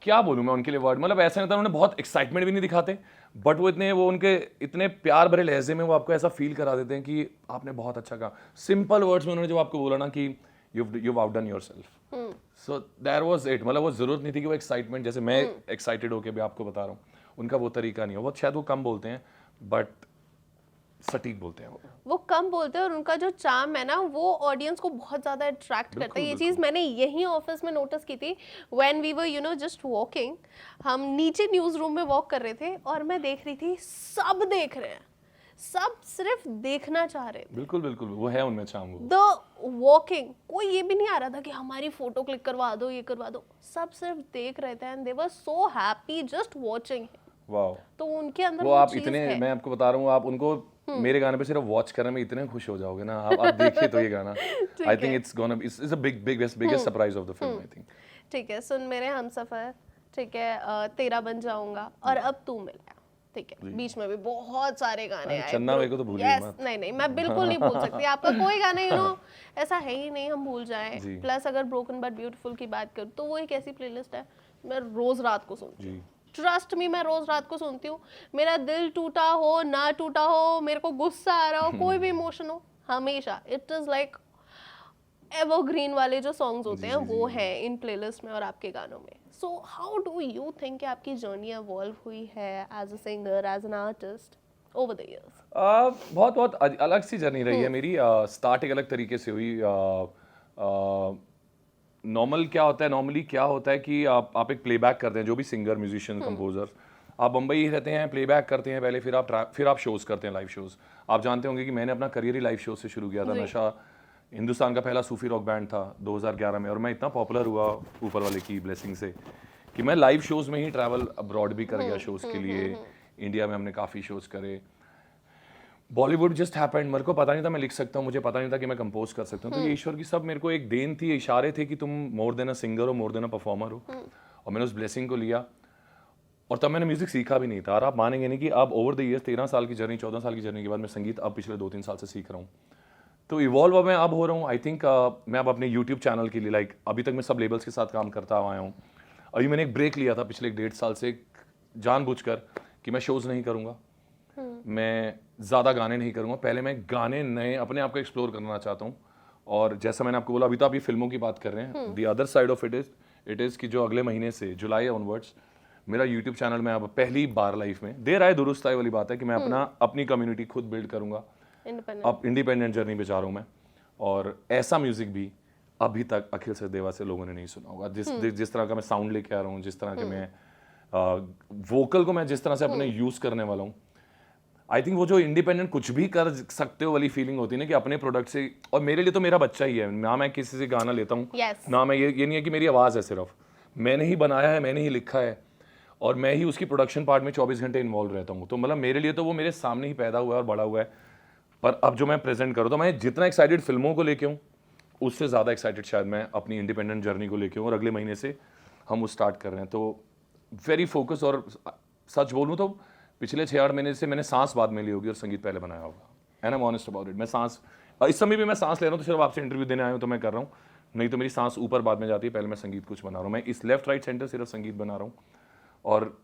क्या बोलूँ मैं उनके लिए वर्ड, मतलब ऐसा नहीं था, उन्होंने बहुत एक्साइटमेंट भी नहीं दिखाते, बट वो उनके इतने प्यार भरे लहजे में वो आपको ऐसा फील करा देते हैं कि आपने बहुत अच्छा कहा। सिंपल वर्ड्स में उन्होंने जब आपको बोला ना कि you've outdone yourself, so that was it। मतलब वो जरूरत नहीं थी कि वो एक्साइटमेंट, जैसे मैं एक्साइटेड होके भी आपको बता रहा हूँ, उनका वो तरीका नहीं है। वो शायद वो कम बोलते हैं, बट सटीक बोलते हैं।
वो कम बोलते हैं, और उनका जो चार्म है ना, वो ऑडियंस को बहुत ज़्यादा अट्रैक्ट करता है। ये चीज़ मैंने यही ऑफिस में नोटिस की थी, when we were just walking. हम नीचे न्यूज़ रूम में वॉक कर रहे थे, और मैं देख रही थी सब देख रहे हैं, सब सिर्फ देखना चाह रहे थे।
बिल्कुल बिल्कुल, वो है उनमें चार्म।
द वॉकिंग, कोई ये भी नहीं आ रहा था कि हमारी फोटो क्लिक करवा दो, ये करवा दो, सब सिर्फ देख रहे थे, and they were so happy just watching.
Wow,
तो उनके अंदर
वो आप इतने, मैं आपको बता रहा हूँ, आप उनको मेरे गाने पे सिर्फ वॉच करने में इतने खुश हो जाओगे ना, आप देखिए तो ये गाना, I think it's gonna be, it's a biggest surprise of the film, I think.
ठीक है, सुन मेरे हमसफर, ठीक है, तेरा बन जाऊंगा, और अब तू मिला, ठीक है, बीच में भी बहुत सारे गाने आए।
चन्ना मेरे को तो भूलिए मत।
नहीं, मैं बिल्कुल नहीं भूल सकती आपका कोई गाना, ऐसा है ही नहीं हम भूल जाएं। प्लस अगर ब्रोकन बट ब्यूटीफुल की बात करूँ तो वो एक ऐसी प्लेलिस्ट है, मैं रोज रात को सुनती हूँ। ट्रस्ट मी, मैं रोज रात को सुनती हूँ। मेरा दिल टूटा हो ना टूटा हो, मेरे को गुस्सा आ रहा हो, कोई भी इमोशन हो, हमेशा इट इज लाइक एवरग्रीन वाले जो सॉन्ग्स होते हैं वो हैं इन प्लेलिस्ट में और आपके गानों में। So how do you think कि आपकी जर्नी इवॉल्व हुई है as a singer, as an artist over the years?
बहुत अलग सी जर्नी रही है मेरी। स्टार्ट एक अलग तरीके से हुई। नॉर्मली क्या होता है कि आप एक प्लेबैक करते हैं, जो भी सिंगर, म्यूजिशियन, कंपोजर, आप बम्बई ही रहते हैं, प्लेबैक करते हैं पहले, फिर आप शोज़ करते हैं, लाइव शोज़। आप जानते होंगे कि मैंने अपना करियर ही लाइव शो से शुरू किया था। नशा हिंदुस्तान का पहला सूफी रॉक बैंड था 2011 में, और मैं इतना पॉपुलर हुआ ऊपर वाले की ब्लेसिंग से कि मैं लाइव शोज़ में ही ट्रैवल अब्रॉड भी कर गया शोज़ के लिए। इंडिया में हमने काफ़ी शोज़ करे। बॉलीवुड जस्ट हैपेंड, मेरे को पता नहीं था मैं लिख सकता हूँ, मुझे पता नहीं था कि मैं कंपोज कर सकता हूँ। तो ये ईश्वर की सब मेरे को एक देन थी, इशारे थे कि तुम मोर देन अ सिंगर हो, मोर देन अ परफॉर्मर हो। और मैंने उस ब्लेसिंग को लिया, और तब मैंने म्यूजिक सीखा भी नहीं था। और आप मानेंगे नहीं कि अब ओवर द ईयर 13 साल की जर्नी, 14 साल की जर्नी के बाद मैं संगीत अब पिछले 2-3 साल से सीख रहा हूँ। तो इवॉल्व मैं अब हो रहा हूँ। आई थिंक मैं अब अपने यूट्यूब चैनल के लिए अभी तक मैं सब लेबल्स के साथ काम करता आया हूँ। अभी मैंने एक ब्रेक लिया था पिछले 1.5 साल से, जानबूझकर, कि मैं शोज़ नहीं करूँगा, मैं ज़्यादा गाने नहीं करूँगा। पहले मैं गाने नए अपने आप को एक्सप्लोर करना चाहता हूँ। और जैसा मैंने आपको बोला, अभी तो आप ये फिल्मों की बात कर रहे हैं, the other side of it is कि जो अगले महीने से जुलाई ऑनवर्ड्स मेरा यूट्यूब चैनल में अब पहली बार लाइफ में, देर आए दुरुस्त आए वाली बात है कि मैं अपनी कम्युनिटी खुद बिल्ड करूँगा। अब इंडिपेंडेंट जर्नी पे जा रहा हूँ मैं, और ऐसा म्यूजिक भी अभी तक अखिल सचदेवा से लोगों ने नहीं सुना होगा। जिस तरह का मैं साउंड लेके आ रहा हूँ, जिस तरह के मैं वोकल को मैं जिस तरह से अपने यूज़ करने वाला हूँ, आई थिंक वो जो इंडिपेंडेंट कुछ भी कर सकते हो वाली फीलिंग होती है ना, कि अपने प्रोडक्ट से। और मेरे लिए तो मेरा बच्चा ही है ना, मैं किसी से गाना लेता हूँ, ना मैं ये नहीं है कि मेरी आवाज़ है, सिर्फ मैंने ही बनाया है, मैंने ही लिखा है। और मैं ही उसकी प्रोडक्शन पार्ट में 24 घंटे इन्वॉल्व रहता हूँ। तो मतलब मेरे लिए तो वो मेरे सामने ही पैदा हुआ है और बड़ा हुआ है। पर अब जो मैं प्रेजेंट करूँ तो मैं जितना एक्साइटेड फिल्मों को लेके हूँ उससे ज़्यादा एक्साइटेड शायद मैं अपनी इंडिपेंडेंट जर्नी को लेके हूँ। और अगले महीने से हम वो स्टार्ट कर रहे हैं, तो वेरी फोकस। और सच बोलूँ तो पिछले 6-8 महीने से मैंने सांस बाद में ली होगी और संगीत पहले बनाया होगा। And I M honest about it. मैं सांस इस समय भी मैं सांस ले रहा हूँ तो सिर्फ आपसे इंटरव्यू देने आया हूँ तो मैं कर रहा हूँ, नहीं तो मेरी सांस ऊपर बाद में जाती है। पहले मैं संगीत कुछ बना रहा हूँ, मैं इस लेफ्ट राइट सेंटर सिर्फ संगीत बना रहा हूँ। और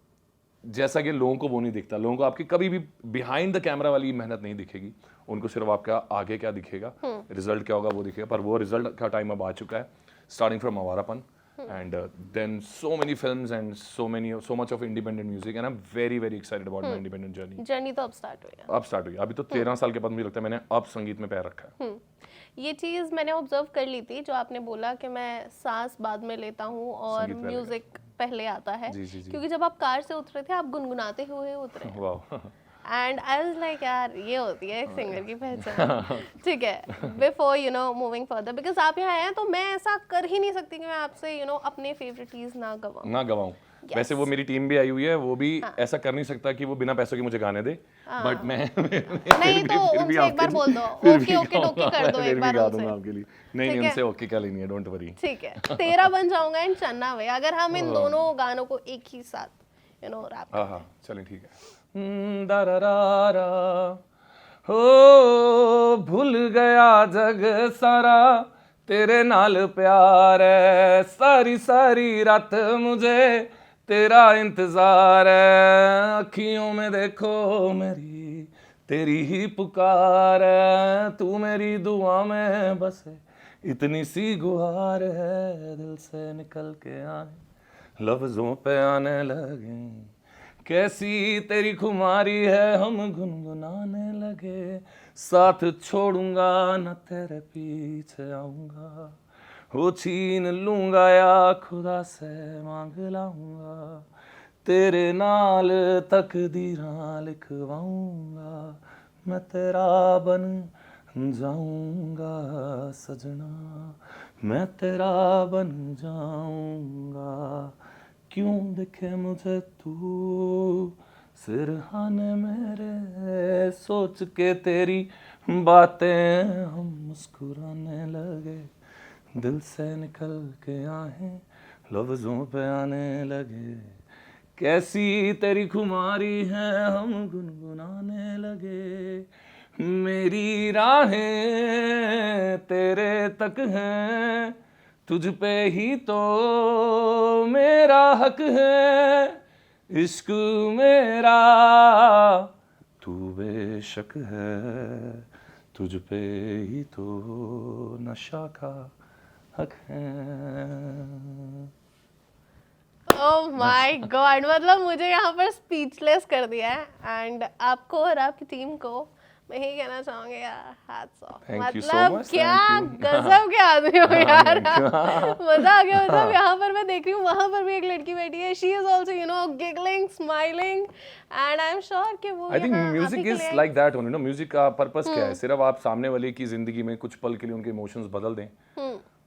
जैसा कि लोगों को वो नहीं दिखता, लोगों को आपकी कभी भी बिहाइंड द कैमरा वाली मेहनत नहीं दिखेगी, उनको सिर्फ आपका आगे क्या दिखेगा, रिजल्ट क्या होगा वो दिखेगा। पर वो रिजल्ट का टाइम अब आ चुका है, starting from Awarapan and then so many films and so much of independent music and I'm very very excited about my independent journey.
Journey तो अब स्टार्ट हुई है।
अब स्टार्ट हुई, अभी तो 13 साल के बाद मुझे लगता है मैंने अब संगीत में पैर रखा है।
ये चीज़ मैंने ऑब्जर्व कर ली थी जो आपने बोला कि मैं सांस बाद में लेता हूँ और
संगीत पहले
म्यूजिक पहले आता है।
जी, जी, जी।
क्योंकि जब आप कार से उतरे थे आप गुनगुनाते हुए उतरे
वाह।
एंड आई वाज लाइक यार ये होती है एक सिंगर की पहचान। ठीक है, before you know moving further, because आप यहाँ आए हैं तो मैं ऐसा कर ही नहीं सकती कि मैं आपसे यू नो अपने फेवरेट चीज ना गवाऊं।
वैसे वो मेरी टीम भी आई हुई है, वो भी ऐसा कर नहीं सकता कि वो बिना पैसों के मुझे गाने दे, बट मैं
नहीं तो उनसे एक बार बोल दो ओके ओके डोके कर दो एक बार उनसे
आपके लिए। नहीं उनसे ओके क्या लेनी है, डोंट वरी।
ठीक है, तेरा बन जाऊंगा एंड चन्ना वे, अगर हम इन दोनों गानों को एक ही साथ यू नो रैप।
हाँ चलें ठीक है। दारारारा हो भूल गया जग सारा तेरे नाल प्यार है, सारी सारी रात मुझे तेरा इंतजार है, अखियों में देखो मेरी तेरी ही पुकार है, तू मेरी दुआ में बस इतनी सी गुहार है, दिल से निकल के आए लफ्जों पे आने लगे, कैसी तेरी खुमारी है हम गुनगुनाने लगे, साथ छोड़ूंगा न तेरे पीछे आऊंगा, वो छीन लूंगा या खुदा से मांग लाऊंगा, तेरे नाल तकदीरां लिखवाऊंगा, मैं तेरा बन जाऊंगा सजना, मैं तेरा बन जाऊंगा, क्यों दिखे मुझे तू सिरहाने मेरे, सोच के तेरी बातें हम मुस्कुराने लगे, दिल से निकल के आहें लफ्जों पे आने लगे, कैसी तेरी खुमारी है हम गुनगुनाने लगे, मेरी राहें तेरे तक हैं, तुझ पे ही तो मेरा हक है, इश्क मेरा तू बेशक है, तुझ पे ही तो नशा का हक है।
ओह माय गॉड, मतलब मुझे यहाँ पर स्पीचलेस कर दिया है। एंड आपको और आपकी टीम को मैं ही कहना चाहूंगी यार, हैट्स ऑफ। मतलब क्या गजब के आदमी हो यार, मजा आ गया। मतलब यहाँ पर मैं देख रही हूँ, वहाँ पर भी एक लड़की बैठी है, she is also you know giggling smiling and I am sure कि वो
I think music is like that only, no music का पर्पस क्या है, सिर्फ आप सामने वाले की जिंदगी में कुछ पल के लिए उनके इमोशंस बदल दें।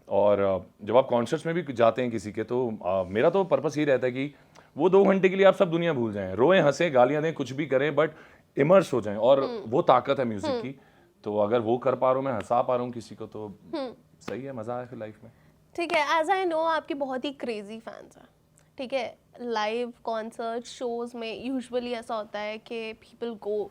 और जब आप कॉन्सर्ट्स में भी जाते हैं किसी के, तो मेरा तो पर्पस ये रहता है कि वो 2 घंटे के लिए आप सब दुनिया भूल जाएं, रोएं हंसें गालियां दें कुछ भी करें, बट इमर्स हो जाएं। और वो ताकत है म्यूजिक की, तो अगर वो कर पा रहा हूँ, मैं हंसा पा रहा हूँ किसी को, तो सही है, मजा आया फिर लाइफ में।
ठीक है, एज आई नो आपकी बहुत ही क्रेजी फैंस हैं, ठीक है। लाइव कॉन्सर्ट शोज में यूजुअली ऐसा होता है कि पीपल गो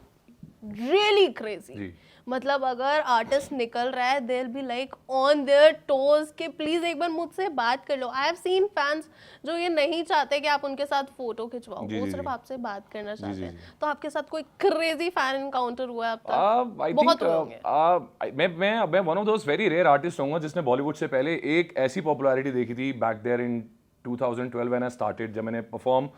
रियली क्रेजी, मतलब अगर आर्टिस्ट निकल रहा है they will be like on their toes कि प्लीज एक बार मुझसे बात कर लो। आई हैव सीन फैंस जो ये नहीं चाहते कि आप उनके साथ फोटो खिंचवाओ, वो सिर्फ आपसे बात करना चाहते हैं। तो आपके साथ कोई क्रेजी फैन एनकाउंटर हुआ है अब तक? बहुत होंगे।
मैं one of those very rare artist होऊंगा जिसने बॉलीवुड से पहले एक ऐसी पॉपुलैरिटी देखी थी back there in 2012 when I started, जब मैंने perform.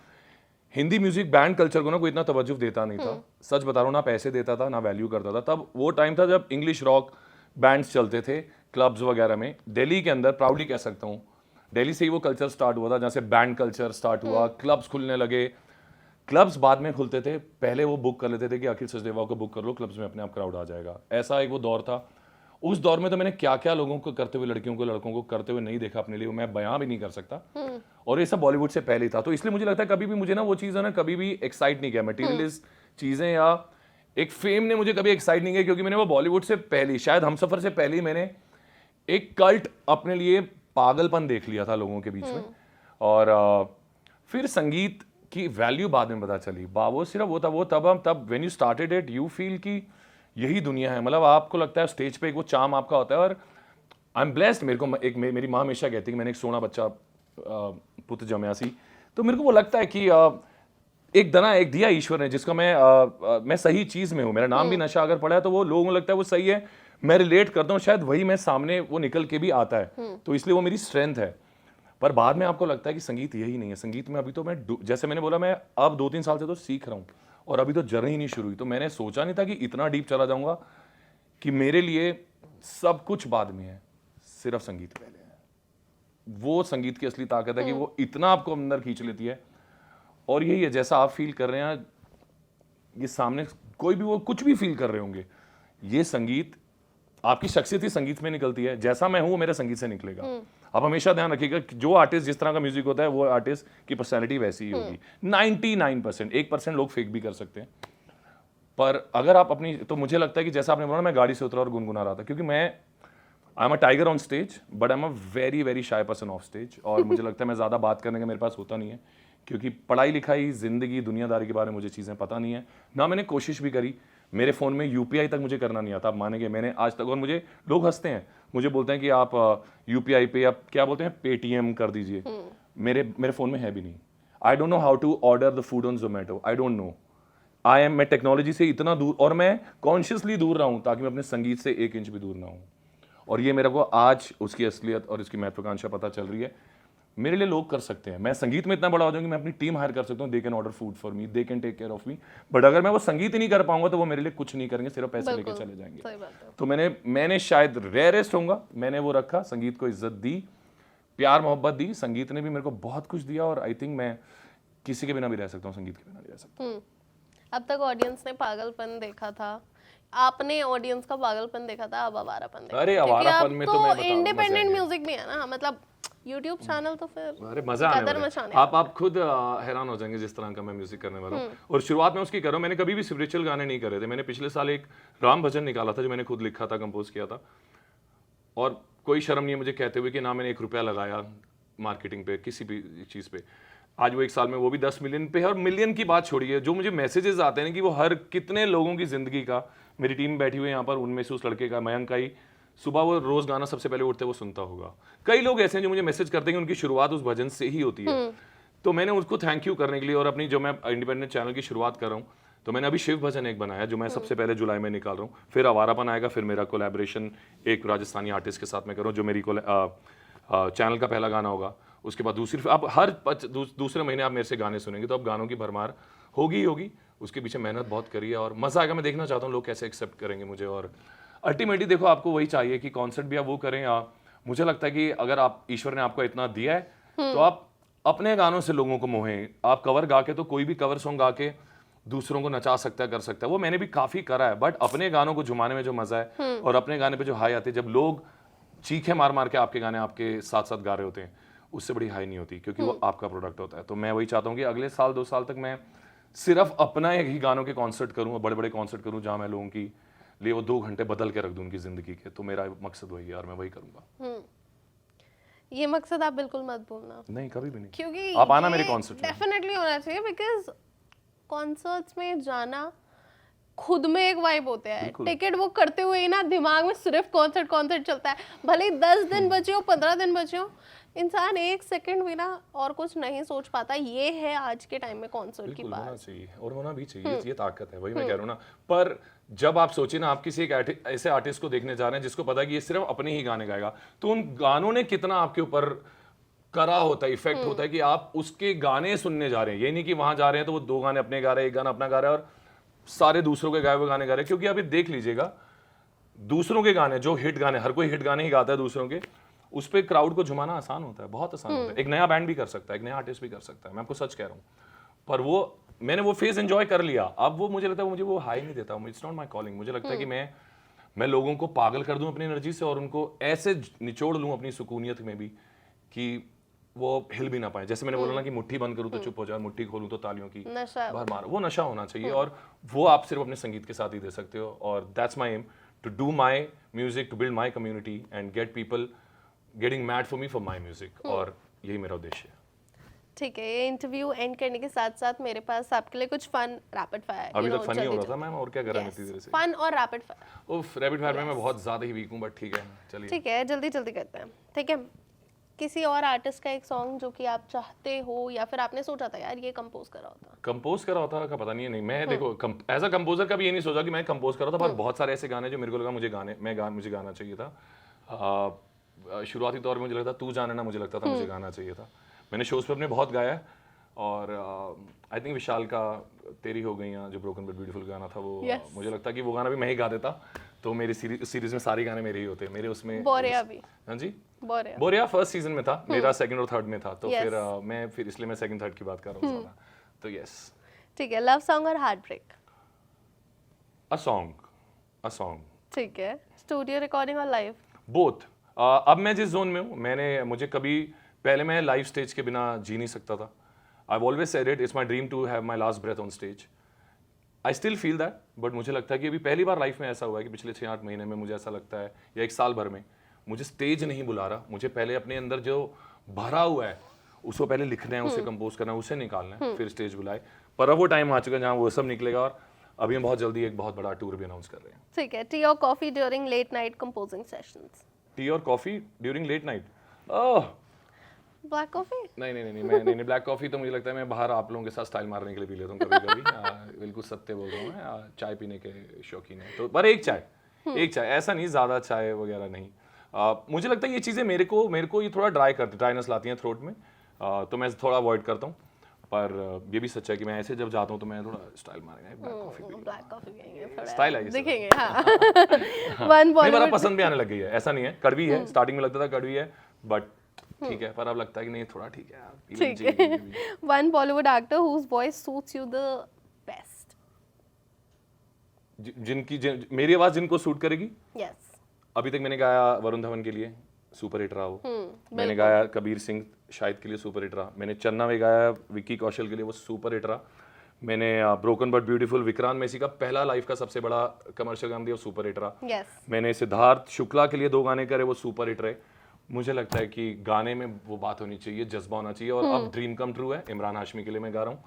Hindi music band culture को ना कोई इतना तवज्जो देता नहीं था, सच बता रहा हूँ, ना पैसे देता था ना वैल्यू करता था। तब वो टाइम था जब इंग्लिश रॉक बैंड्स चलते थे क्लब्स वगैरह में। दिल्ली के अंदर प्राउडली कह सकता हूँ, दिल्ली से ही वो कल्चर स्टार्ट हुआ था, जहाँ से बैंड कल्चर स्टार्ट हुआ, क्लब्स खुलने लगे। क्लब्स बाद में खुलते थे, पहले वो बुक कर लेते थे कि अखिल सचदेवा को बुक कर लो, क्लब्स में अपने आप क्राउड आ जाएगा। ऐसा एक वो दौर था। उस दौर में तो मैंने क्या क्या लोगों को करते हुए, लड़कियों को लड़कों को करते हुए नहीं देखा अपने लिए, मैं बयां भी नहीं कर सकता। और ये सब बॉलीवुड से पहले ही था। तो इसलिए मुझे लगता है कभी भी मुझे ना वो चीज़ है ना कभी भी एक्साइट नहीं किया, मटेरियलिस्ट चीज़ें या एक फेम ने मुझे कभी एक्साइट नहीं किया, क्योंकि मैंने वो बॉलीवुड से पहले, शायद हमसफर से पहले ही मैंने एक कल्ट अपने लिए पागलपन देख लिया था लोगों के बीच में। और फिर संगीत की वैल्यू बाद में पता चली। वो सिर्फ वो तब when you started it you feel कि यही दुनिया है। मतलब आपको लगता है स्टेज पे एक वो चार्म आपका होता है। और आई एम ब्लेस्ड, मेरे को मेरी माँ हमेशा कहती है कि मैंने एक सोना बच्चा पुत्र जमया सी। तो मेरे को वो लगता है कि एक दिया ईश्वर ने जिसका मैं सही चीज में हूँ। मेरा नाम भी नशा अगर पड़ा है तो वो लोगों को लगता है वो सही है, मैं रिलेट करता हूँ, शायद वही मैं सामने वो निकल के भी आता है। तो इसलिए वो मेरी स्ट्रेंथ है। पर बाद में आपको लगता है कि संगीत यही नहीं है। संगीत में अभी तो मैं जैसे मैंने बोला, मैं अब 2-3 साल से तो सीख रहा हूँ और अभी तो जर्नी ही नहीं शुरू हुई। तो मैंने सोचा नहीं था कि इतना डीप चला जाऊंगा कि मेरे लिए सब कुछ बाद में है, सिर्फ संगीत पहले है। वो संगीत की असली ताकत है कि वो इतना आपको अंदर खींच लेती है। और यही है, जैसा आप फील कर रहे हैं, ये सामने कोई भी वो कुछ भी फील कर रहे होंगे, ये संगीत, आपकी शख्सियत ही संगीत में निकलती है। जैसा मैं हूं वो मेरे संगीत से निकलेगा। आप हमेशा ध्यान रखिएगा कि जो आर्टिस्ट जिस तरह का म्यूजिक होता है वो आर्टिस्ट की पर्सनैलिटी वैसी ही होगी। 99%, 1% लोग फेक भी कर सकते हैं। पर अगर आप अपनी, तो मुझे लगता है कि जैसा आपने बोला, मैं गाड़ी से उतरा और गुनगुना रहा था, क्योंकि मैं I am a tiger on stage but I am a very very shy person of stage. और मुझे लगता है मैं ज़्यादा बात करने का मेरे पास होता नहीं है, क्योंकि पढ़ाई लिखाई, जिंदगी, दुनियादारी के बारे में मुझे चीज़ें पता नहीं है ना। मैंने कोशिश भी करी, मेरे फ़ोन में यूपीआई तक मुझे करना नहीं आता, आप मानेंगे मैंने आज तक। और मुझे लोग हंसते हैं, मुझे बोलते हैं कि आप यूपीआई पे, आप क्या बोलते हैं, पेटीएम कर दीजिए। मेरे फ़ोन में है भी नहीं। I don't know how to order the food on Zomato, I don't know. मैं टेक्नोलॉजी से इतना दूर, और मैं कॉन्शियसली दूर रहा हूँ ताकि मैं अपने संगीत से 1 इंच भी दूर ना हूँ। और ये मेरे को आज उसकी असलियत और इसकी महत्वाकांक्षा पता चल रही है। मेरे लिए लोग कर सकते हैं, मैं संगीत में इतना बड़ा हो जाऊं कि मैं अपनी टीम हायर कर सकता हूं, they can order food for me, they can take care of me. But अगर मैं वो संगीत ही नहीं कर पाऊंगा तो वो मेरे लिए कुछ नहीं करेंगे, सिर्फ पैसे लेके चले जाएंगे। तो मैंने शायद रेयरेस्ट होऊंगा, मैंने वो रखा, संगीत को इज्जत दी, प्यार मोहब्बत दी। संगीत ने भी मेरे को बहुत कुछ दिया और आई थिंक मैं किसी के बिना भी रह सकता हूँ, संगीत के बिना नहीं रह सकता।
अब तक ऑडियंस ने पागलपन देखा था, आपने ऑडियंस का पागलपन देखा था, अब आवारापन देखा।
अरे आवारापन में तो मैं बता,
इंडिपेंडेंट म्यूजिक भी है ना, मतलब यूट्यूब चैनल तो फिर
अरे मजा आने वाला है। आप खुद हैरान हो जाएंगे जिस तरह का मैं म्यूजिक करने वाला हूँ। और शुरुआत में उसकी कर रहा हूँ, मैंने कभी भी स्पिरिचुअल गाने नहीं करे थे। मैंने पिछले साल एक राम भजन निकाला था जो मैंने खुद लिखा था, कंपोज किया था। और कोई शर्म नहीं है मुझे कहते हुए कि ना मैंने 1 रुपया लगाया मार्केटिंग पे, किसी भी चीज़ पे। आज वो 1 साल में वो भी 10 मिलियन पे है। और मिलियन की बात छोड़िए, जो मुझे मैसेजेस आते हैं कि वो हर कितने लोगों की जिंदगी का, मेरी टीम बैठी हुई है यहाँ पर, उनमें से उस लड़के का, मयंक का ही, सुबह वो रोज गाना सबसे पहले उठते वो सुनता होगा। कई लोग ऐसे हैं जो मुझे मैसेज करते हैं कि उनकी शुरुआत उस भजन से ही होती है। तो मैंने उसको थैंक यू करने के लिए, और अपनी जो मैं इंडिपेंडेंट चैनल की शुरुआत कर रहा हूँ, तो मैंने अभी शिव भजन एक बनाया जो मैं सबसे पहले जुलाई में निकाल रहा हूँ। फिर आवारापन आएगा, फिर मेरा कोलैबोरेशन एक राजस्थानी आर्टिस्ट के साथ मैं कर रहा हूँ जो मेरी चैनल का पहला गाना होगा। उसके बाद दूसरी, अब हर दूसरे महीने आप मेरे से गाने सुनेंगे, तो अब गानों की भरमार होगी ही होगी। उसके पीछे मेहनत बहुत करी है और मजा आएगा। मैं देखना चाहता हूँ लोग कैसे एक्सेप्ट करेंगे मुझे। और अल्टीमेटली देखो, आपको वही चाहिए कि कॉन्सर्ट भी आप वो करें। मुझे लगता है कि अगर आप, ईश्वर ने आपको इतना दिया है तो आप अपने गानों से लोगों को मोहें। आप कवर गा के, तो कोई भी कवर सॉन्ग गा के दूसरों को नचा सकता है, कर सकता है, वो मैंने भी काफी करा है। बट अपने गानों को झुमाने में जो मजा है और अपने गाने पे जो हाई आती है, जब लोग चीखे मार मार के आपके गाने आपके साथ साथ गा रहे होते हैं, उससे बड़ी हाई नहीं होती, क्योंकि वो आपका प्रोडक्ट होता है। तो मैं वही चाहता हूँ कि अगले साल 2 साल तक मैं सिर्फ अपना ही गानों के कॉन्सर्ट करूँ, बड़े बड़े कॉन्सर्ट करूँ, जहाँ मैं लोगों की लिए वो 2 घंटे बदल के रख दूं उनकी जिंदगी के। तो मेरा मकसद वही है और मैं वही करूंगा।
ये मकसद आप बिल्कुल मत भूलना।
नहीं, कभी भी नहीं,
क्योंकि
आप आना मेरे कॉन्सर्ट में।
डेफिनेटली होना चाहिए, बिकॉज कॉन्सर्ट्स में जाना खुद में एक वाइब होता है। टिकट बुक करते हुए ही ना दिमाग में सिर्फ कॉन्सर्ट चलता है। भले ही 10 दिन बचे हो, 15 दिन बचे हो, इंसान 1 सेकंड भी ना और कुछ नहीं सोच पाता। ये है आज के टाइम में कॉन्सर्ट की बात।
होना चाहिए और होना भी चाहिए, ये ताकत है, वही मैं कह रहा हूँ ना। पर जब आप सोचिए ना, आप किसी एक ऐसे आर्टिस्ट को देखने जा रहे हैं जिसको पता है कि ये सिर्फ अपने ही गाने गाएगा, तो उन गानों ने कितना आपके ऊपर करा होता है, इफेक्ट होता है कि आप उसके गाने सुनने जा रहे हैं। ये नहीं कि वहां जा रहे हैं तो वो 2 गाने अपने गा रहे हैं, 1 गाना अपना गा रहा है और सारे दूसरों के गाए हुए गाने गा रहे हैं। क्योंकि आप देख लीजिएगा, दूसरों के गाने, जो हिट गाने, हर कोई हिट गाने ही गाता है दूसरों के, उस पर क्राउड को झुमाना आसान होता है, बहुत आसान होता है। एक नया बैंड भी कर सकता है, एक नया आर्टिस्ट भी कर सकता है, मैं आपको सच कह रहा हूँ। पर वो मैंने वो फेज एंजॉय कर लिया। अब वो मुझे लगता है मुझे वो हाई नहीं देता, इट्स नॉट माय कॉलिंग। मुझे लगता है कि मैं लोगों को पागल कर दूं अपनी एनर्जी से और उनको ऐसे निचोड़ लूं अपनी सुकूनियत में भी कि वो हिल भी ना पाए। जैसे मैंने बोला ना कि मुट्ठी बंद करूँ तो चुप हो जाए, मुट्ठी खोलूँ तो तालियों की
नशा
बाहर मारो, वो नशा होना चाहिए और वो आप सिर्फ अपने संगीत के साथ ही दे सकते हो। और that's my aim, to do my music, to build my community and get people getting mad for me for my music, और यही मेरा उद्देश्य है।
ठीक है, ये इंटरव्यू एंड करने के साथ साथ मेरे पास आपके लिए कुछ फन रैपिड फायर,
अभी तक फनी हो रहा था मैम, और क्या करें इतनी देर से।
फन और रैपिड फायर।
उफ, रैपिड फायर में मैं बहुत ज्यादा ही वीक हूँ, बट ठीक है चलिए।
ठीक है, जल्दी जल्दी करते हैं। ठीक है, किसी और आर्टिस्ट का एक सॉन्ग जो कि आप चाहते हो या फिर आपने सोचा था यार ये कंपोज करा होता।
कंपोज करा होता का पता नहीं है, नहीं मैं देखो एज अ कंपोजर कभी ये नहीं सोचा कि मैं कंपोज करा था, पर बहुत सारे ऐसे गाने जो मेरे को लगा मुझे गाना चाहिए था। शुरुआती दौर में मुझे लगता तू जाने ना, मुझे लगता था मुझे गाना चाहिए था। मैंने शोज पे अपने बहुत गाया है, और आई थिंक विशाल का तेरी हो गईयां जो ब्रोकन बट ब्यूटीफुल गाना था, वो मुझे लगता कि वो गाना भी मैं ही गा देता तो मेरी सीरीज में सारे गाने मेरे ही होते। मेरे उसमें
बोरिया भी,
हाँ जी,
बोरिया
फर्स्ट सीजन में था, मेरा सेकंड और थर्ड में था, तो फिर इसलिए मैं सेकंड थर्ड की बात कर रहा हूँ तो यस।
ठीक है, लव सॉन्ग और हार्ट ब्रेक?
A song. ठीक
है, स्टूडियो रिकॉर्डिंग और लाइव?
बोथ। अब मैं जिस जोन में हूँ, मुझे कभी पहले मैं लाइव स्टेज के बिना जी नहीं सकता था। I've always said it, it's my dream to have my last breath on stage. I still feel that, but मुझे लगता है कि अभी पहली बार लाइफ में ऐसा हुआ है कि पिछले 6-8 महीने में मुझे ऐसा लगता है, या एक साल भर में, मुझे स्टेज नहीं बुला रहा। मुझे पहले अपने अंदर जो भरा हुआ है उसको पहले लिखना है, उसे कंपोज करना है, उसे निकालना है, फिर स्टेज बुलाए। पर अब वो टाइम आ चुका है जहाँ वो सब निकलेगा, और अभी हम बहुत जल्दी एक बहुत बड़ा टूर भी अनाउंस कर रहे हैं।
ठीक है, टी और coffee during late night composing sessions?
Tea और coffee during late night? Oh,
black coffee?
नहीं, ब्लैक कॉफी तो मुझे लगता है मैं बाहर आप लोगों के साथ स्टाइल मारने के लिए पी लेता हूँ कभी-कभी। बिल्कुल सत्य बोल रहा हूँ मैं, चाय पीने के शौकीन है तो, पर एक चाय, ऐसा नहीं ज्यादा चाय वगैरह नहीं। मुझे लगता है ये चीजें मेरे को ये थोड़ा ड्राइनेस लाती हैं थ्रोट में, तो मैं थोड़ा अवॉइड करता हूँ। पर ये भी सच है कि मैं ऐसे जब जाता हूँ तो मैं थोड़ा स्टाइल मारेंगे,
ब्लैक कॉफी पिएंगे, थोड़ा
स्टाइल आएगी,
दिखेंगे। हां, वन बॉलीवुड
पसंद भी आने लग गई है, ऐसा नहीं है। कड़वी है, स्टार्टिंग में लगता था कड़वी है, बट ठीक है, पर अब लगता है कि नहीं थोड़ा ठीक है यार।
ठीक है, one Bollywood actor whose voice suits you the best?
मेरी आवाज जिनको सूट करेगी।
यस,
अभी तक मैंने गाया वरुण धवन के लिए, सुपर हिट रहा वो। मैंने गाया कबीर सिंह शायद के लिए, सुपर हिट रहा। मैंने चन्ना में गाया विक्की कौशल के लिए, वो सुपर हिट रहा। मैंने broken but beautiful Vikrant Massey का पहला लाइफ का सबसे बड़ा कमर्शियल गाना दिया, वो सुपर हिट रहा। मैंने सिद्धार्थ शुक्ला के लिए 2 गाने करे, वो सुपर हिट रहे। मुझे लगता है कि गाने में वो बात होनी चाहिए, जज्बा होना चाहिए। और अब ड्रीम कम ट्रू है, इमरान हाशमी के लिए मैं गा रहा हूँ।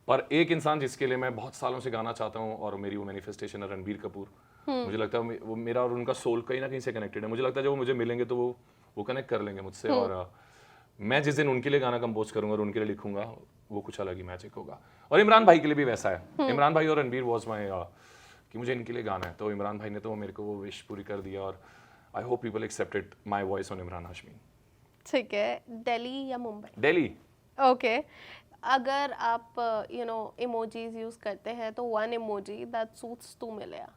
पर एक इंसान जिसके लिए मैं बहुत सालों से गाना चाहता हूँ, और मेरी वो मैनिफेस्टेशन है, रणबीर कपूर। मुझे लगता है वो मेरा और उनका सोल कहीं ना कहीं से कनेक्टेड है। मुझे लगता है जब वो मुझे मिलेंगे तो वो कनेक्ट कर लेंगे मुझसे, और मैं जिस दिन उनके लिए गाना कंपोज करूंगा और उनके लिए लिखूंगा, वो कुछ अलग ही मैजिक होगा। और इमरान भाई के लिए भी वैसा है। इमरान भाई और रणबीर वॉज माई कि मुझे इनके लिए गाना है, तो इमरान भाई ने तो मेरे को वो विश पूरी कर दिया, और I hope people accepted my voice on Imran Hashmi.
ठीक है, दिल्ली या मुंबई?
दिल्ली।
ओके, अगर आप इमोजीज यूज करते हैं तो one emoji that suits to Mileya?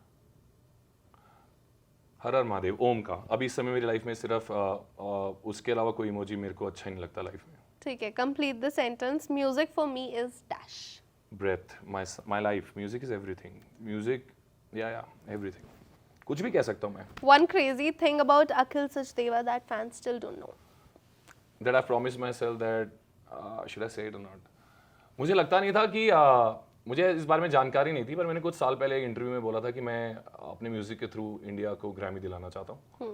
हर हर महादेव, ओम का। अभी इस समय मेरी लाइफ में सिर्फ उसके अलावा कोई इमोजी मेरे को अच्छा नहीं लगता लाइफ में।
ठीक है, complete the sentence. Music for me is dash.
Breath, my life, music is everything. Music, या एवरीथिंग, कुछ भी कह सकता हूँ मैं।
One crazy thing about Akhil Sachdeva that fans still don't know?
That I promised myself that should I say it or not? मुझे लगता नहीं था कि मुझे इस बारे में जानकारी नहीं थी, पर मैंने कुछ साल पहले एक इंटरव्यू में बोला था कि मैं अपने म्यूजिक के थ्रू इंडिया को ग्रैमी दिलाना चाहता हूँ।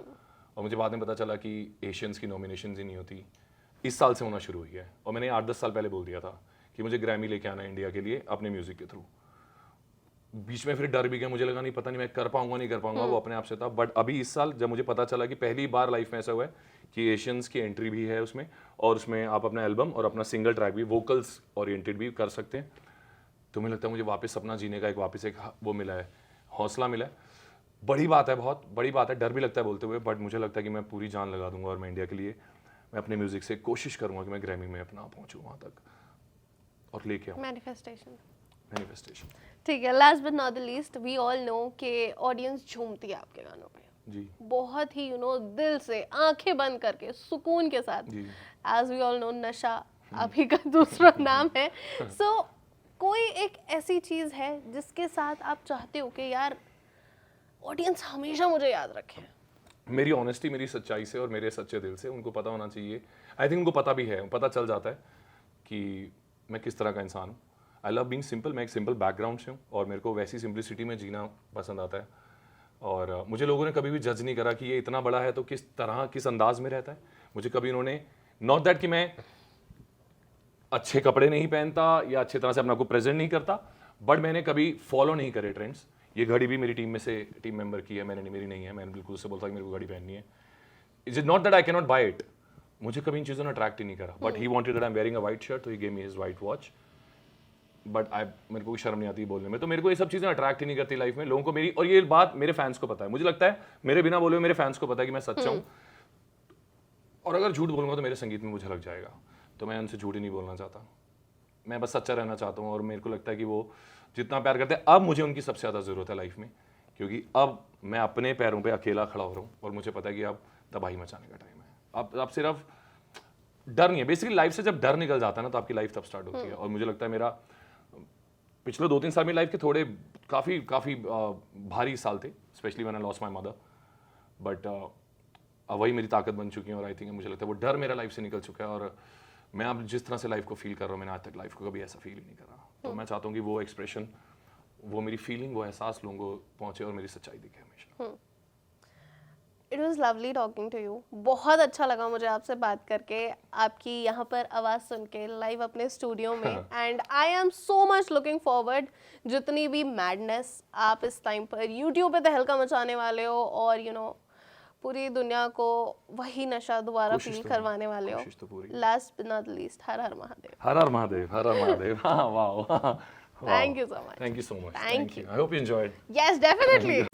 और मुझे बाद में पता चला कि एशियंस की नॉमिनेशंस ही नहीं होती, इस साल से होना शुरू हुई है। और मैंने 8-10 साल पहले बोल दिया था कि मुझे ग्रैमी लेके आना है इंडिया के लिए अपने म्यूजिक के थ्रू। बीच में फिर डर भी गया, मुझे लगा नहीं, पता नहीं मैं कर पाऊंगा नहीं कर पाऊंगा, वो अपने आप से था। बट अभी इस साल जब मुझे पता चला कि पहली बार लाइफ में ऐसा हुआ है कि एशियंस की एंट्री भी है उसमें, और उसमें आप अपना एल्बम और अपना सिंगल ट्रैक भी वोकल्स ओरिएंटेड भी कर सकते हैं, तो मुझे लगता है मुझे वापस सपना जीने का वापस एक वो मिला है, हौसला मिला है। बड़ी बात है, बहुत बड़ी बात है, डर भी लगता है बोलते हुए, बट मुझे लगता है कि मैं पूरी जान लगा दूंगा, और मैं इंडिया के लिए मैं अपने म्यूजिक से कोशिश करूंगा कि मैं ग्रैमी में अपना पहुंचूं वहां तक और लेके आऊं।
मैनिफेस्टेशन। ठीक है, last but not the least, we all know कि ऑडियंस झूमती है आपके गानों पे
जी,
बहुत ही दिल से, आंखें बंद करके, सुकून के साथ। एज वी ऑल नो, नशा आप ही का दूसरा नाम है। सो कोई एक ऐसी चीज है जिसके साथ आप चाहते हो कि यार ऑडियंस हमेशा मुझे याद रखे?
मेरी ऑनेस्टी, मेरी सच्चाई से और मेरे सच्चे दिल से उनको पता होना चाहिए। आई थिंक उनको पता भी है, पता चल जाता है कि मैं किस तरह का इंसान हूँ। आई लव बीइंग सिंपल, मैं एक सिंपल बैकग्राउंड से हूँ और मेरे को वैसी सिंपलिसिटी में जीना पसंद आता है। और मुझे लोगों ने कभी भी जज नहीं करा कि ये इतना बड़ा है तो किस तरह, किस अंदाज में रहता है। मुझे कभी उन्होंने, नॉट दैट कि मैं अच्छे कपड़े नहीं पहनता या अच्छी तरह से अपने को प्रेजेंट नहीं करता, बट मैंने कभी फॉलो नहीं करे ट्रेंड्स। ये घड़ी भी मेरी टीम में से टीम मेंबर की है, मैंने नहीं, मेरी नहीं है। मैंने बिल्कुल उससे बोलता कि मेरे को घड़ी पहननी है। Is it not that I can not buy it, मुझे कभी इन चीज़ों ने अट्रैक्ट ही नहीं करा। But he wanted that I am wearing a white shirt, तो he gave me his white watch. But मेरे को कोई शर्म नहीं आती बोलने में। तो मेरे को ये सब चीज़ें अट्रैक्ट ही नहीं करती लाइफ में लोगों को मेरी। और ये बात मेरे फैंस को पता है, मुझे लगता है मेरे बिना बोले मेरे फैंस को पता है कि मैं सच्चा हूँ। और अगर झूठ बोलूँगा तो मेरे संगीत में मुझे लग जाएगा, तो मैं उनसे झूठ ही नहीं बोलना चाहता। मैं बस सच्चा रहना चाहता हूँ। और मेरे को लगता है कि वो जितना प्यार करते हैं, अब मुझे उनकी सबसे ज़्यादा ज़रूरत है लाइफ में, क्योंकि अब मैं अपने पैरों पे अकेला खड़ा हो रहा हूँ और मुझे पता है कि अब तबाही मचाने का टाइम है। अब सिर्फ डर नहीं है। बेसिकली लाइफ से जब डर निकल जाता है ना, तो आपकी लाइफ तब स्टार्ट होती है। और मुझे लगता है मेरा पिछले 2-3 साल मेरी लाइफ के थोड़े काफ़ी भारी साल थे, specially when I lost my mother. But अब वही मेरी ताकत बन चुकी है। और आई थिंक मुझे लगता है वो डर मेरा लाइफ से निकल चुका है। और मैं अब जिस तरह से लाइफ को फील कर रहा हूँ, मैंने आज तक लाइफ को कभी ऐसा फील ही नहीं करा। तो मैं चाहता हूँ कि वो एक्सप्रेशन, वो मेरी फीलिंग, वो एहसास लोगों को पहुँचे और मेरी सच्चाई दिखे हमेशा।
It was lovely talking to you. बहुत अच्छा लगा मुझे आपसे बात करके, आपकी यहाँ पर आवाज़ सुन के लाइव अपने स्टूडियो में। And I am so much looking forward, जितनी भी मैडनेस आप इस टाइम पर यूट्यूब पे तहलका मचाने वाले हो और पूरी दुनिया को वही नशा दोबारा फील करवाने वाले हो। लास्ट बट नॉट लीस्ट, हर हर महादेव।
हर हर महादेव, हर हर महादेव। हाँ, वाह।
Thank you so much.
Thank you so much.
Thank you.
I hope you enjoyed.
Yes, definitely.